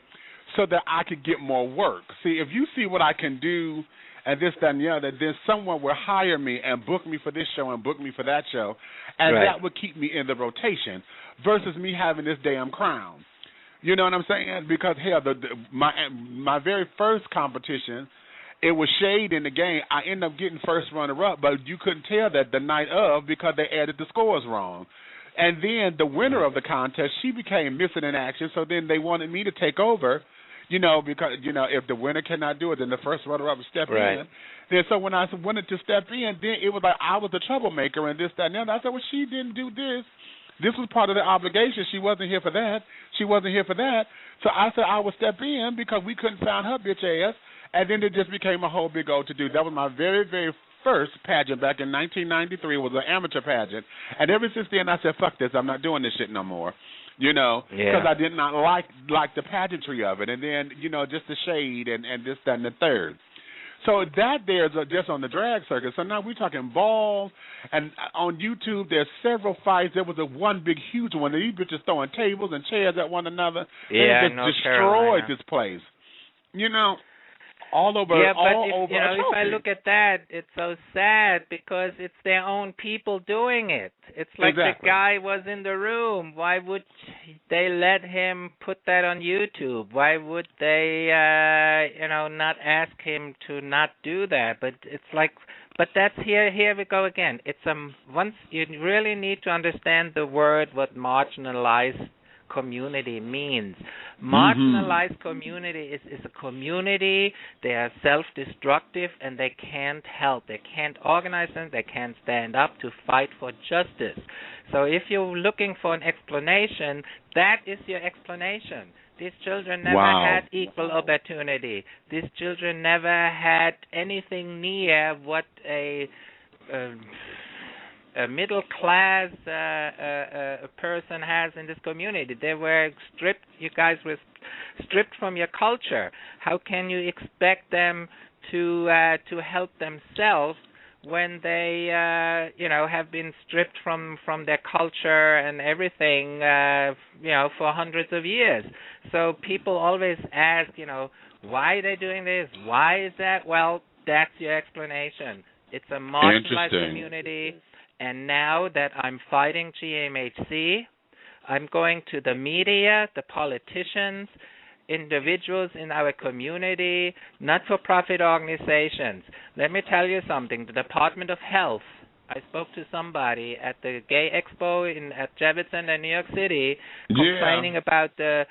so that I could get more work. See, if you see what I can do and this, that, and the other, then someone will hire me and book me for this show and book me for that show, and right. that would keep me in the rotation versus me having this damn crown. You know what I'm saying? Because, hell, my very first competition, it was shade in the game. I ended up getting first runner-up, but you couldn't tell that the night of because they added the scores wrong. And then the winner of the contest, she became missing in action, so then they wanted me to take over, because, if the winner cannot do it, then the first runner-up will step right. in. Then so when I wanted to step in, then it was like I was the troublemaker and this, that, and the other. I said, well, she didn't do this. This was part of the obligation. She wasn't here for that. She wasn't here for that. So I said I would step in because we couldn't find her bitch ass. And then it just became a whole big old to-do. That was my very, very first pageant back in 1993. It was an amateur pageant. And ever since then, I said, fuck this. I'm not doing this shit no more. Because I did not like the pageantry of it. And then, just the shade and this, that, and the third. So that there's just on the drag circuit. So now we're talking balls. And on YouTube, there's several fights. There was one big, huge one. These bitches throwing tables and chairs at one another. Yeah, they just destroyed this place. All over, yeah, but if I look at that, it's so sad because it's their own people doing it. It's like exactly. The guy was in the room. Why would they let him put that on YouTube? Why would they, not ask him to not do that? But it's like, but that's here we go again. It's once you really need to understand the word what marginalized community means. Marginalized community is a community. They are self-destructive and they can't help. They can't organize them. They can't stand up to fight for justice. So if you're looking for an explanation, that is your explanation. These children never had equal opportunity. These children never had anything near what a middle-class person has in this community. They were stripped. You guys were stripped from your culture. How can you expect them to help themselves when they have been stripped from their culture and everything for hundreds of years? So people always ask, why are they doing this? Why is that? Well, that's your explanation. It's a marginalized community. And now that I'm fighting GMHC, I'm going to the media, the politicians, individuals in our community, not-for-profit organizations. Let me tell you something. The Department of Health, I spoke to somebody at the Gay Expo at Javits Center in New York City complaining about the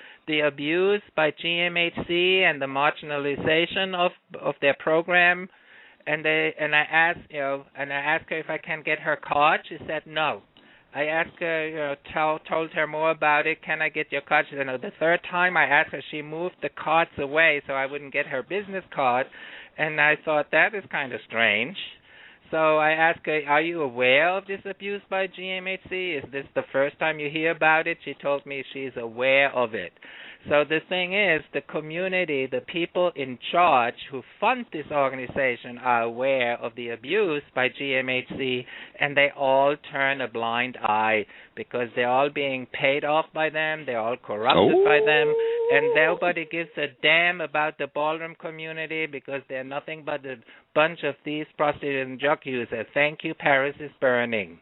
abuse by GMHC and the marginalization of their program. And I asked her if I can get her card. She said no. I asked her, told her more about it. Can I get your card? She said no. The third time I asked her, she moved the cards away so I wouldn't get her business card. And I thought that is kind of strange. So I asked her, are you aware of this abuse by GMHC? Is this the first time you hear about it? She told me she's aware of it. So the thing is, the community, the people in charge who fund this organization are aware of the abuse by GMHC, and they all turn a blind eye because they're all being paid off by them, they're all corrupted by them, and nobody gives a damn about the ballroom community because they're nothing but a bunch of these prostitutes and drug users. Thank you, Paris is burning.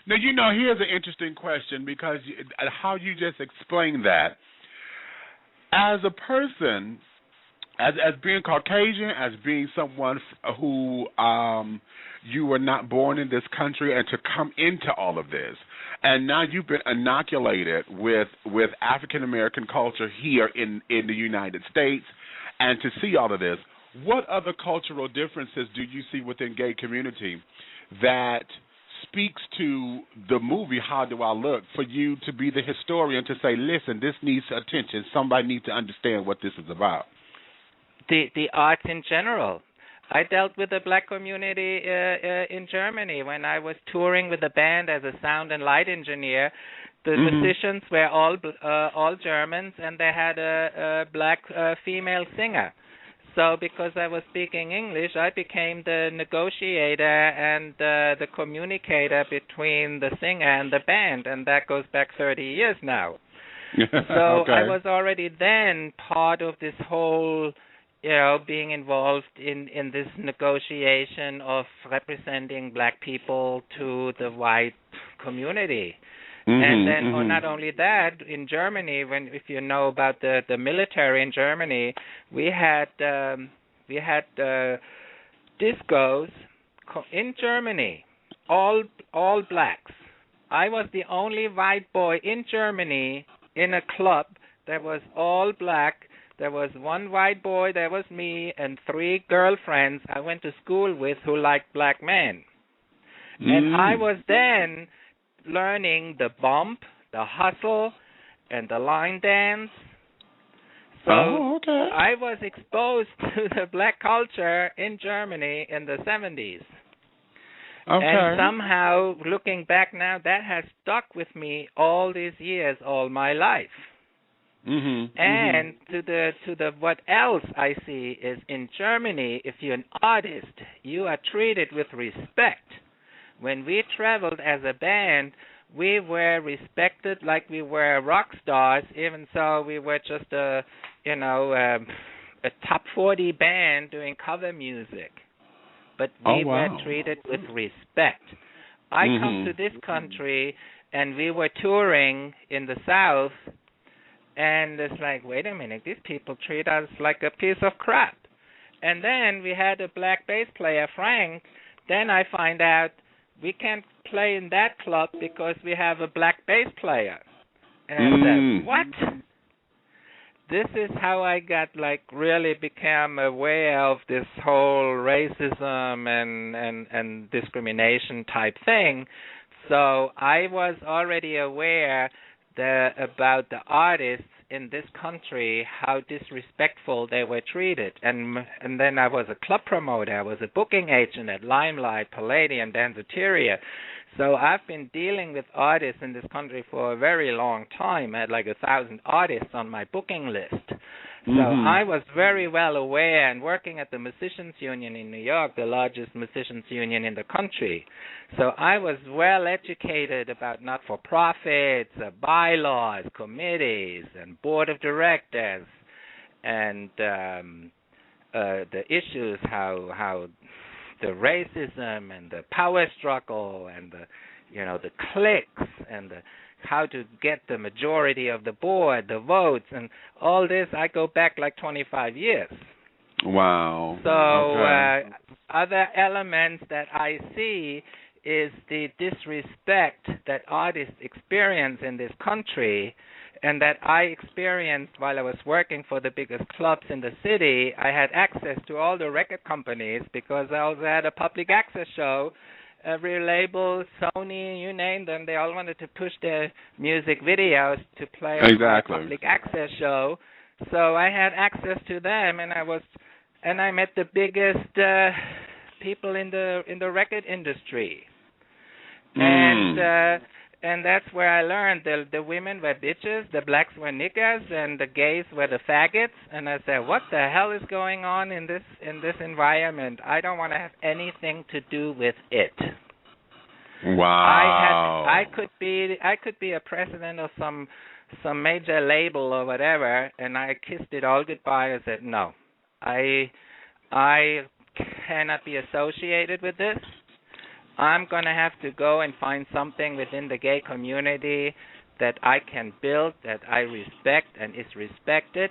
Now, here's an interesting question because how you just explained that. As a person, as being Caucasian, as being someone who you were not born in this country and to come into all of this And now you've been inoculated with African American culture here in the United States, and to see all of this, what other cultural differences do you see within gay community that speaks to the movie How Do I Look, for you to be the historian to say, listen, this needs attention, somebody needs to understand what this is about? The arts in general. I dealt with the black community in Germany when I was touring with the band as a sound and light engineer. The musicians were all Germans, and they had a black female singer. So because I was speaking English, I became the negotiator and the communicator between the singer and the band, and that goes back 30 years now. So okay. I was already then part of this whole, being involved in this negotiation of representing black people to the white community. And then, not only that, in Germany, if you know about the military in Germany, we had discos in Germany, all blacks. I was the only white boy in Germany in a club that was all black. There was one white boy, there was me, and 3 girlfriends I went to school with who liked black men. And I was then learning the bump, the hustle, and the line dance. So I was exposed to the black culture in Germany in the 70s. And somehow, looking back now, that has stuck with me all these years, all my life. And to the what else I see is in Germany, if you're an artist, you are treated with respect. When we traveled as a band, we were respected like we were rock stars, even so we were just a top 40 band doing cover music. But we were treated with respect. I come to this country, and we were touring in the South, and it's like, wait a minute, these people treat us like a piece of crap. And then we had a black bass player, Frank. Then I find out we can't play in that club because we have a black bass player. And I said, what? This is how I got, really became aware of this whole racism and discrimination type thing. So I was already aware about the artists in this country, how disrespectful they were treated. And then I was a club promoter. I was a booking agent at Limelight, Palladium, Danceteria. So I've been dealing with artists in this country for a very long time. I had 1,000 artists on my booking list. So I was very well aware, and working at the Musicians Union in New York, the largest musicians union in the country. So I was well educated about not-for-profits, bylaws, committees, and board of directors, and the issues, how the racism and the power struggle and the cliques and how to get the majority of the board, the votes, and all this. I go back 25 years. Wow. So other elements that I see is the disrespect that artists experience in this country, and that I experienced while I was working for the biggest clubs in the city. I had access to all the record companies because I also had a public access show. Every label, Sony, you name them, they all wanted to push their music videos to play on a public access show. So I had access to them, and I met the biggest people in the record industry. And that's where I learned the women were bitches, the blacks were niggas, and the gays were the faggots. And I said, what the hell is going on in this environment? I don't want to have anything to do with it. Wow. I could be a president of some major label or whatever, and I kissed it all goodbye. I said, no, I cannot be associated with this. I'm going to have to go and find something within the gay community that I can build, that I respect and is respected,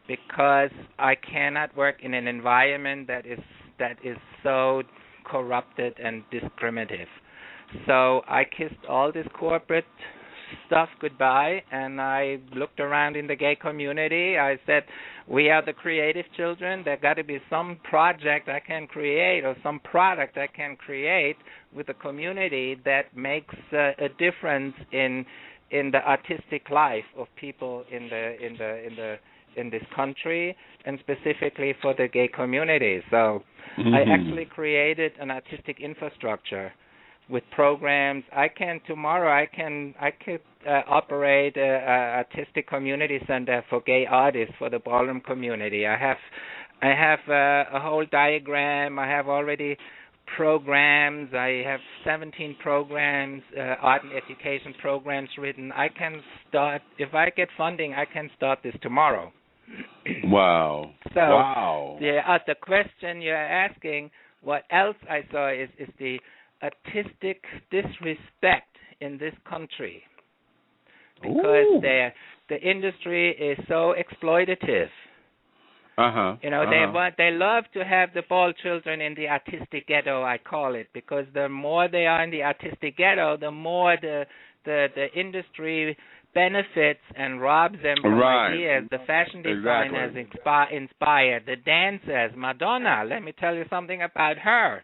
because I cannot work in an environment that is so corrupted and discriminative. So I kissed all this corporate stuff goodbye, and I looked around in the gay community. I said, we are the creative children. There got to be some project I can create or some product I can create with the community that makes a difference in the artistic life of people in this country, and specifically for the gay community. So I actually created an artistic infrastructure with programs. I could operate a artistic community center for gay artists for the ballroom community. I have a whole diagram. I have already programs. I have 17 programs, art and education programs written. I can start, if I get funding, I can start this tomorrow. Wow. So, wow. The question you're asking, what else I saw is the artistic disrespect in this country, because the industry is so exploitative. They love to have the ball children in the artistic ghetto, I call it, because the more they are in the artistic ghetto, the more the industry benefits and robs them from ideas. The fashion designers inspired, the dancers, Madonna. Let me tell you something about her.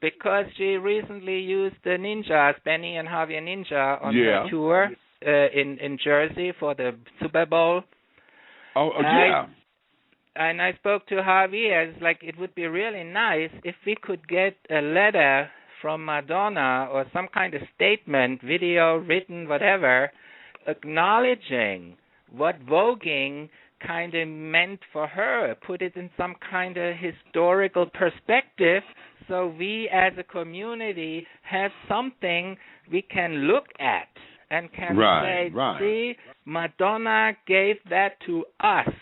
Because she recently used the ninjas, Benny and Javier Ninja, on her tour in Jersey for the Super Bowl. And I spoke to Javier. It's like, it would be really nice if we could get a letter from Madonna or some kind of statement, video, written, whatever, acknowledging what voguing kind of meant for her, put it in some kind of historical perspective, so we as a community have something we can look at and can say, see, Madonna gave that to us.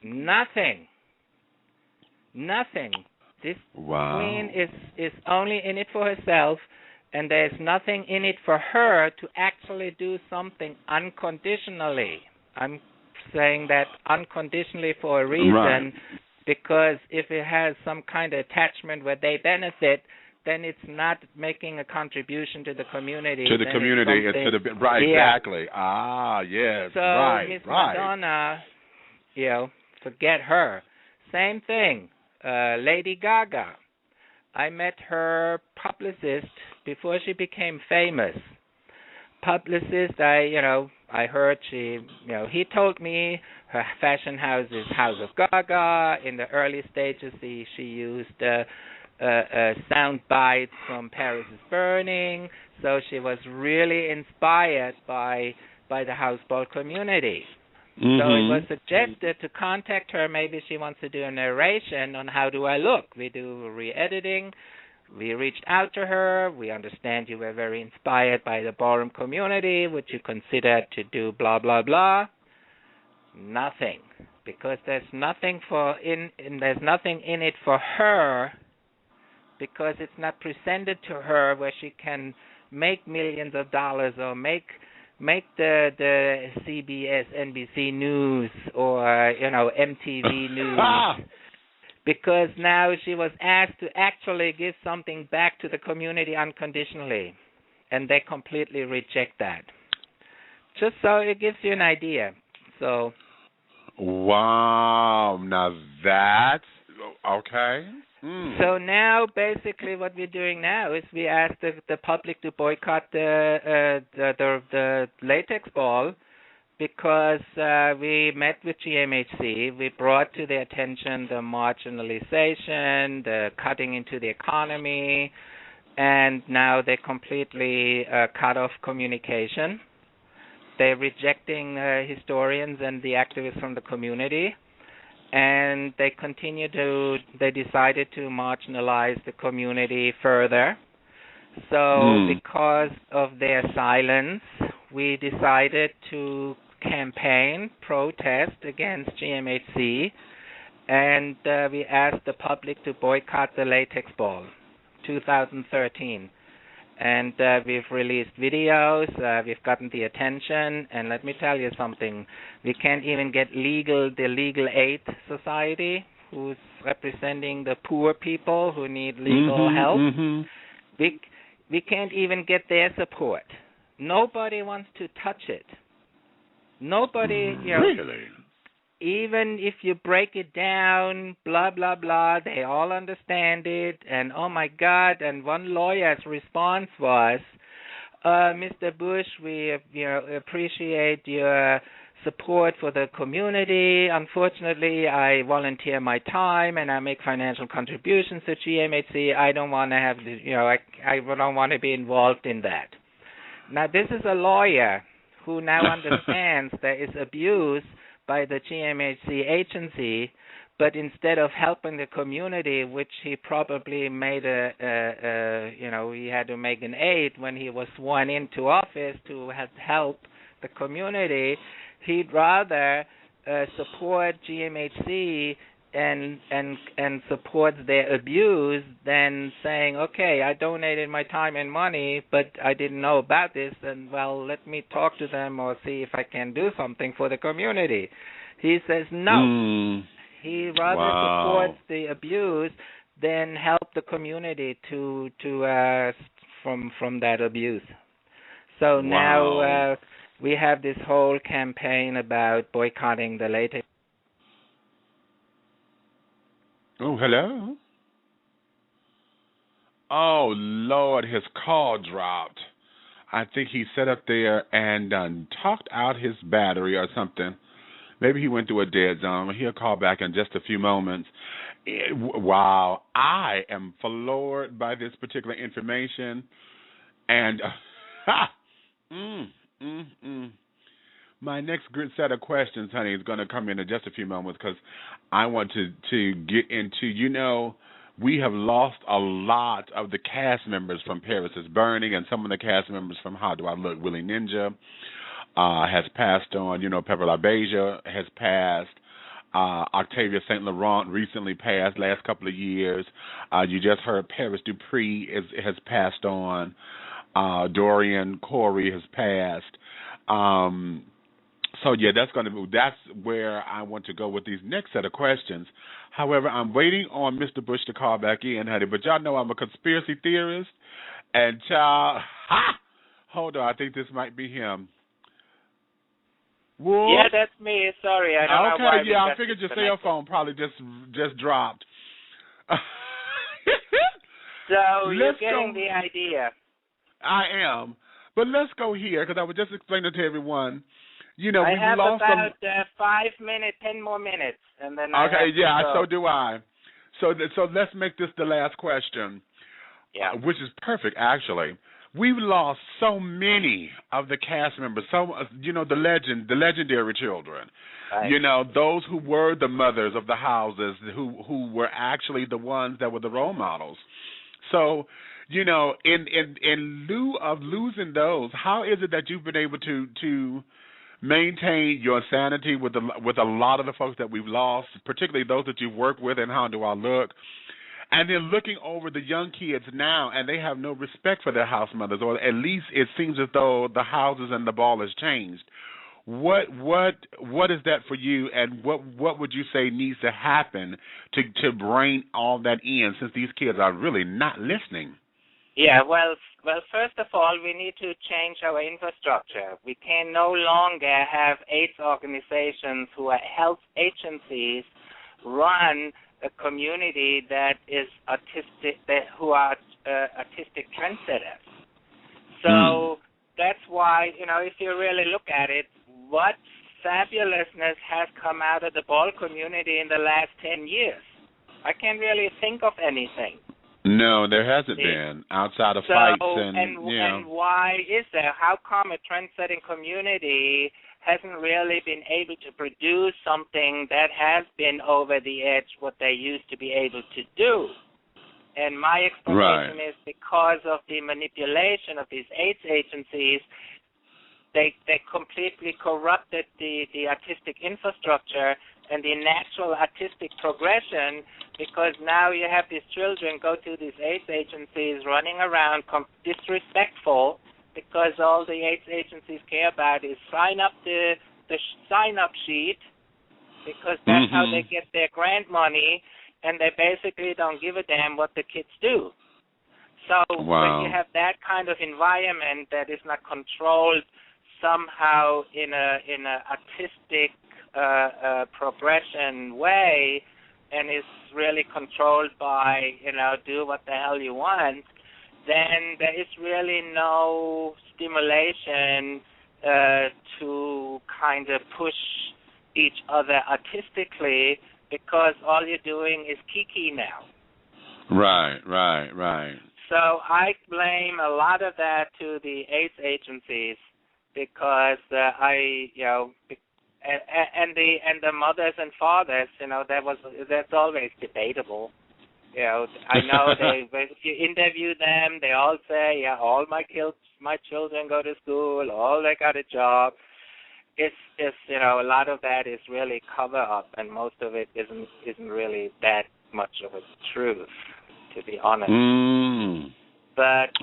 Nothing. This queen is only in it for herself, and there's nothing in it for her to actually do something unconditionally. I'm saying that unconditionally for a reason, because if it has some kind of attachment where they benefit, then it's not making a contribution to the community. To the community, exactly. Yes, so Miss Madonna, forget her. Same thing, Lady Gaga. I met her publicist before she became famous. Publicist, I heard he told me her fashion house is House of Gaga. In the early stages, she used sound bites from Paris is Burning, so she was really inspired by the house ball community. So it was suggested to contact her. Maybe she wants to do a narration on how do I look. We do re-editing. We reached out to her. We understand you were very inspired by the ballroom community. Would you consider to do blah, blah, blah? Nothing. Because there's nothing there's nothing in it for her, because it's not presented to her where she can make millions of dollars or make the CBS, NBC News or MTV News. Because now she was asked to actually give something back to the community unconditionally, and they completely reject that. Just so it gives you an idea. So. Wow, now that's okay. So now, basically, what we're doing now is we ask the public to boycott the latex ball, because we met with GMHC. We brought to their attention the marginalization, the cutting into the economy, and now they completely cut off communication. They're rejecting historians and the activists from the community. And they decided to marginalize the community further. So because of their silence, we decided to campaign, protest against GMHC, and we asked the public to boycott the latex ball, 2013. And we've released videos, we've gotten the attention, and let me tell you something, we can't even get the Legal Aid Society, who's representing the poor people who need legal help. We can't even get their support. Nobody wants to touch it. Nobody, Really? Even if you break it down, blah, blah, blah, they all understand it, and oh my God, and one lawyer's response was, Mr. Busch, we appreciate your support for the community. Unfortunately, I volunteer my time and I make financial contributions to GMHC. I don't want to have, I don't want to be involved in that. Now, this is a lawyer who now understands there is abuse by the GMHC agency, but instead of helping the community, which he probably made he had to make an aid when he was sworn into office to help the community, he'd rather support GMHC and support their abuse than saying, okay, I donated my time and money, but I didn't know about this, and well, let me talk to them or see if I can do something for the community. He says no. He rather supports the abuse than help the community to from that abuse. So now we have this whole campaign about boycotting the latex. Oh, hello? Oh, Lord, his call dropped. I think he sat up there and talked out his battery or something. Maybe he went through a dead zone. He'll call back in just a few moments. Wow, I am floored by this particular information. And my next set of questions, honey, is going to come in just a few moments because I want to get into, we have lost a lot of the cast members from Paris is Burning, and some of the cast members from How Do I Look? Willie Ninja has passed on. Pepper LaBeija has passed. Octavia St. Laurent recently passed last couple of years. You just heard Paris Dupree has passed on. Dorian Corey has passed. So yeah, that's where I want to go with these next set of questions. However, I'm waiting on Mr. Busch to call back in, honey. But y'all know I'm a conspiracy theorist, and hold on, I think this might be him. Wolf? Yeah, that's me. Sorry, I don't know why. Okay, yeah, I figured your cell phone probably just dropped. So you're getting the idea. I am. But let's go here, because I was just explaining to everyone, I have about 5 minutes, 10 more minutes, and then so do I. So let's make this the last question, which is perfect, actually. We've lost so many of the cast members, the legendary children, right. Those who were the mothers of the houses, who were actually the ones that were the role models. So, in lieu of losing those, how is it that you've been able to maintain your sanity with a lot of the folks that we've lost, particularly those that you've worked with, and How Do I Look? And then looking over the young kids now, and they have no respect for their house mothers, or at least it seems as though the houses and the ball has changed. What is that for you, and what would you say needs to happen to bring all that in, since these kids are really not listening? Yeah, well, first of all, we need to change our infrastructure. We can no longer have AIDS organizations who are health agencies run a community that is autistic, who are artistic trendsetters. So that's why, if you really look at it, what fabulousness has come out of the ball community in the last 10 years? I can't really think of anything. No, there hasn't been, outside of fights and why is that? How come a trend-setting community hasn't really been able to produce something that has been over the edge what they used to be able to do? And my explanation is because of the manipulation of these AIDS agencies, they completely corrupted the artistic infrastructure and the natural artistic progression, because now you have these children go to these AIDS agencies running around disrespectful, because all the AIDS agencies care about is sign up the sign-up sheet, because that's how they get their grant money, and they basically don't give a damn what the kids do. So when you have that kind of environment that is not controlled somehow in a artistic progression way, and is really controlled by, do what the hell you want, then there is really no stimulation to kind of push each other artistically, because all you're doing is kiki now. Right. So I blame a lot of that to the AIDS agencies, because and the mothers and fathers, that's always debatable. I know if you interview them, they all say, all my children go to school, all they got a job. It's a lot of that is really cover up, and most of it isn't really that much of a truth, to be honest. But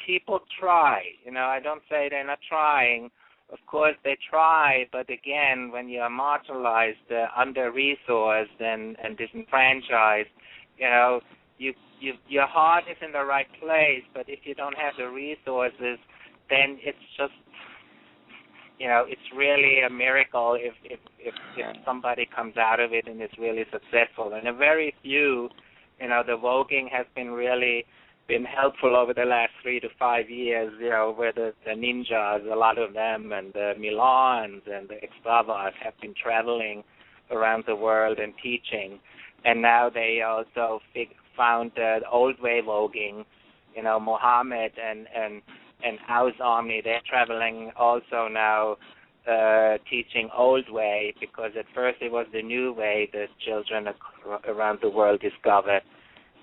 people try. I don't say they're not trying. Of course they try, but again, when you are marginalized, under-resourced, and disenfranchised, your heart is in the right place, but if you don't have the resources, then it's just, it's really a miracle if somebody comes out of it and is really successful. And a very few, the voguing has been helpful over the last 3 to 5 years, where the ninjas, a lot of them, and the Milans and the Extravas have been traveling around the world and teaching. And now they also found the old way voguing, Mohammed and House Army, they're traveling also now teaching old way, because at first it was the new way that children around the world discovered.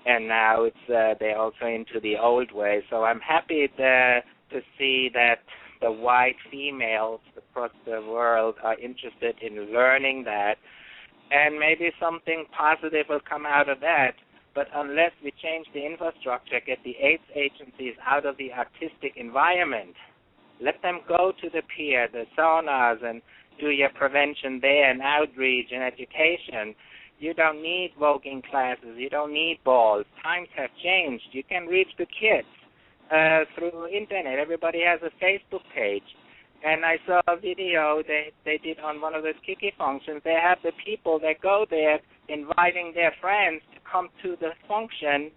And now they're also into the old way. So I'm happy to see that the white females across the world are interested in learning that, and maybe something positive will come out of that. But unless we change the infrastructure, get the AIDS agencies out of the artistic environment, let them go to the pier, the saunas, and do your prevention there and outreach and education. You don't need voguing classes. You don't need balls. Times have changed. You can reach the kids through internet. Everybody has a Facebook page. And I saw a video they did on one of those Kiki functions. They have the people that go there inviting their friends to come to the function.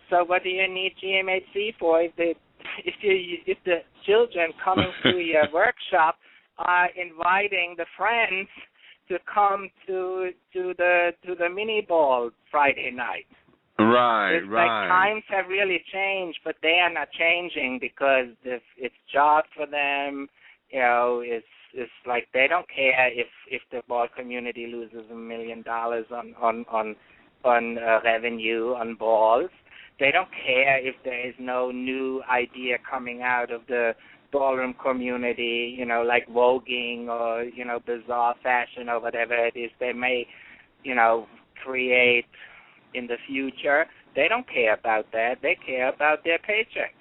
So what do you need GMHC for if the children coming to your workshop are inviting the friends to come to the mini ball Friday night? Right. Like times have really changed, but they are not changing because it's job for them. It's like they don't care if the ball community loses $1 million on revenue on balls. They don't care if there is no new idea coming out of the ballroom community, like voguing or, bizarre fashion or whatever it is they may, create in the future. They don't care about that. They care about their paycheck.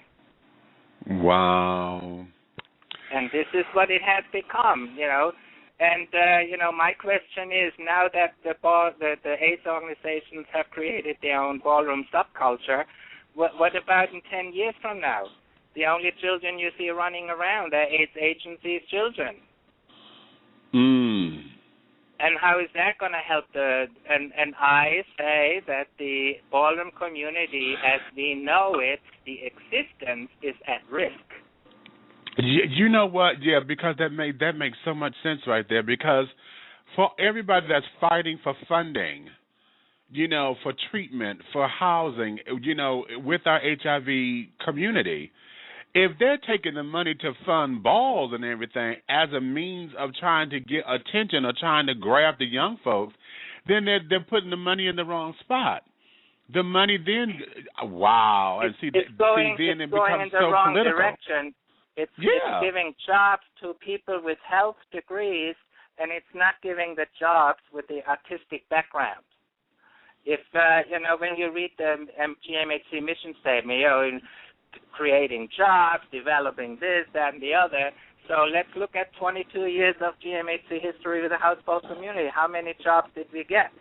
Wow. And this is what it has become, And, my question is, now that the AIDS organizations have created their own ballroom subculture, what about in 10 years from now? The only children you see running around are AIDS agencies' children. And how is that going to help and I say that the ballroom community, as we know it, the existence is at risk. You know what? Yeah, because that makes so much sense right there. Because for everybody that's fighting for funding, for treatment, for housing, with our HIV community, if they're taking the money to fund balls and everything as a means of trying to get attention or trying to grab the young folks, then they're putting the money in the wrong spot. The money then, wow, and then it becomes in the wrong direction. It's giving jobs to people with health degrees, and it's not giving the jobs with the artistic background. If, when you read the GMHC mission statement, creating jobs, developing this, that, and the other, So let's look at 22 years of GMHC history with the houseboat community. How many jobs did we get?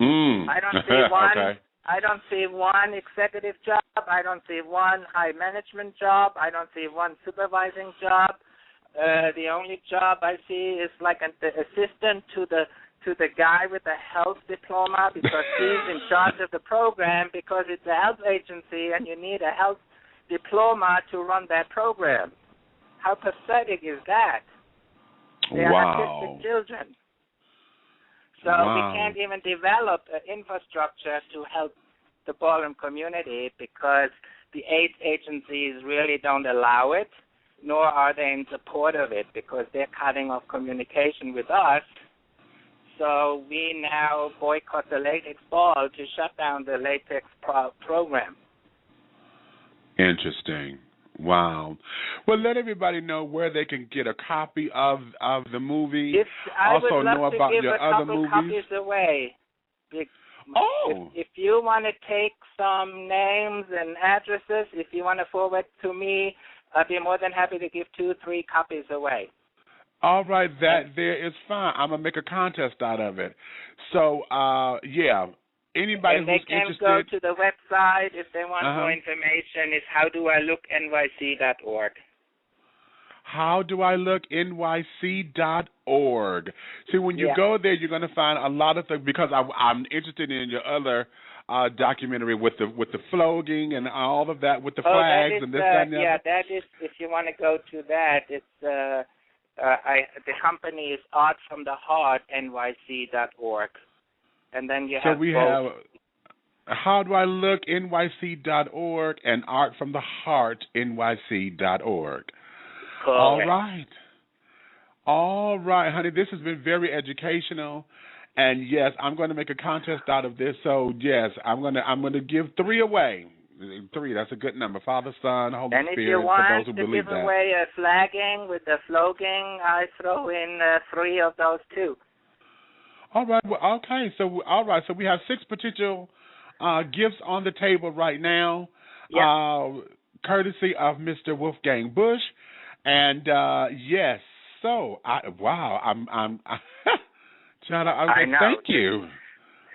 I don't see one. Okay. I don't see one executive job. I don't see one high management job. I don't see one supervising job. The only job I see is like the assistant to the guy with the health diploma, because he's in charge of the program, because it's a health agency and you need a health diploma to run that program. How pathetic is that? They are autistic children. So we can't even develop an infrastructure to help the ballroom community because the aid agencies really don't allow it, nor are they in support of it because they're cutting off communication with us. So we now boycott the latex ball to shut down the latex program. Interesting. Wow. Well, let everybody know where they can get a copy of the movie. I also would love know about to give your a other couple movies. copies away. If you want to take some names and addresses, if you want to forward to me, I'd be more than happy to give 2-3 copies away. All right, that there is fine. I'm going to make a contest out of it. So, yeah, anybody and who's they can interested. go to the website if they want more information. It's howdoilooknyc.org. howdoilooknyc.org. See, when you go there, you're going to find a lot of things, because I'm interested in your other documentary with the flogging and all of that, with the flags and this, that, and the other. That is, if you want to go to that, it's the company is artfromtheheartnyc.org. And then you have we both. have howdoilooknyc.org and artfromtheheartnyc.org. All right, honey. This has been very educational, and yes, I'm going to make a contest out of this. So yes, I'm going to give 3 away. 3, that's a good number. Father, Son, Holy and Spirit. if you want for those who to believe give that. away a flagging with the flogging, I throw in 3 of those too. All right. Well, okay. So we have 6 potential gifts on the table right now, courtesy of Mr. Wolfgang Busch. And yes, so I'm China, I know. Thank you.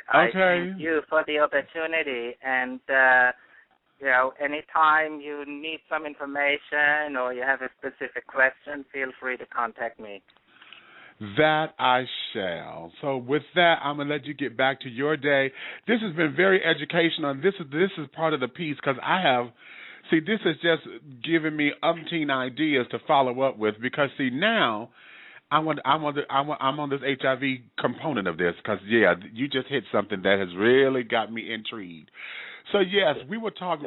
I thank you for the opportunity, and anytime you need some information or you have a specific question, feel free to contact me. That I shall. So with that, I'm going to let you get back to your day. This has been very educational, and this is part of the piece, because this has just given me umpteen ideas to follow up with, because now I'm on this HIV component of this, because you just hit something that has really got me intrigued. So yes, we will talk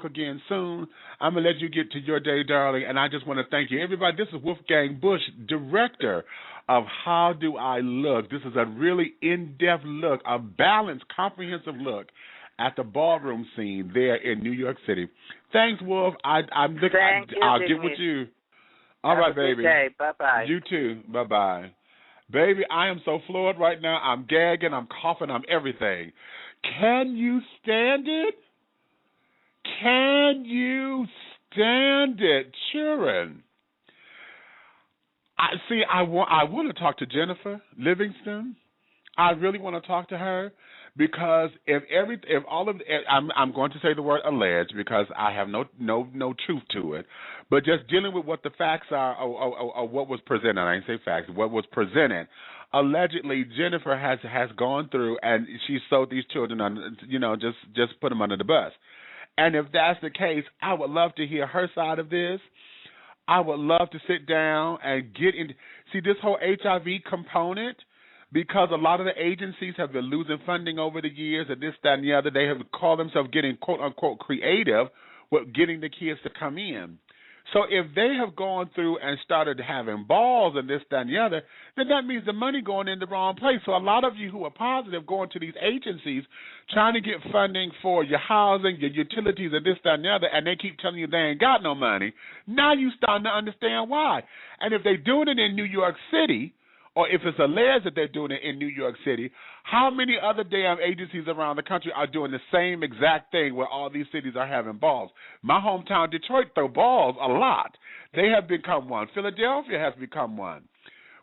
again soon. I'm gonna let you get to your day, darling, and I just want to thank you, everybody. This is Wolfgang Busch, director of How Do I Look. This is a really in-depth look, a balanced, comprehensive look at the ballroom scene there in New York City. Thanks, Wolf. I'll get with you. All right, baby. Have a good day. Bye-bye. You too. Bye-bye. Baby, I am so floored right now. I'm gagging, I'm coughing, I'm everything. Can you stand it? Can you stand it, children? I want to talk to Jennifer Livingston. I really want to talk to her, because I'm going to say the word alleged, because I have no truth to it, but just dealing with what the facts are, or what was presented. I didn't say facts. What was presented. Allegedly, Jennifer has gone through and she sold these children on, just put them under the bus. And if that's the case, I would love to hear her side of this. I would love to sit down and get in. See, this whole HIV component, because a lot of the agencies have been losing funding over the years, and this, that, and the other. They have called themselves getting, quote unquote, creative with getting the kids to come in. So if they have gone through and started having balls and this, that, and the other, then that means the money going in the wrong place. So a lot of you who are positive going to these agencies trying to get funding for your housing, your utilities, and this, that, and the other, and they keep telling you they ain't got no money. Now you starting to understand why. And if they're doing it in New York City or if it's alleged that they're doing it in New York City, how many other damn agencies around the country are doing the same exact thing where all these cities are having balls? My hometown, Detroit, throw balls a lot. They have become one. Philadelphia has become one,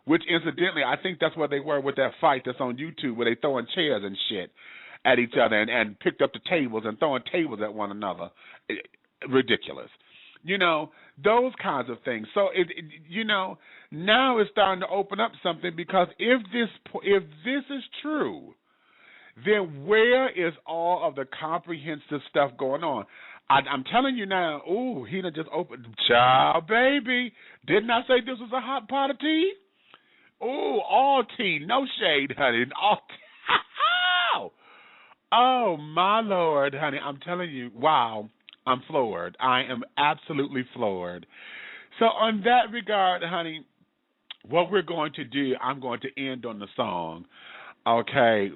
which incidentally, I think that's where they were with that fight that's on YouTube where they throwing chairs and shit at each other and picked up the tables and throwing tables at one another. Ridiculous. You know, those kinds of things. So, now it's starting to open up something, because if this is true, then where is all of the comprehensive stuff going on? I'm telling you now, he done just opened. Child, baby, didn't I say this was a hot pot of tea? All tea, no shade, honey. Oh, my Lord, honey, I'm telling you, wow. I'm floored. I am absolutely floored. So on that regard, honey, what we're going to do, I'm going to end on the song. Okay.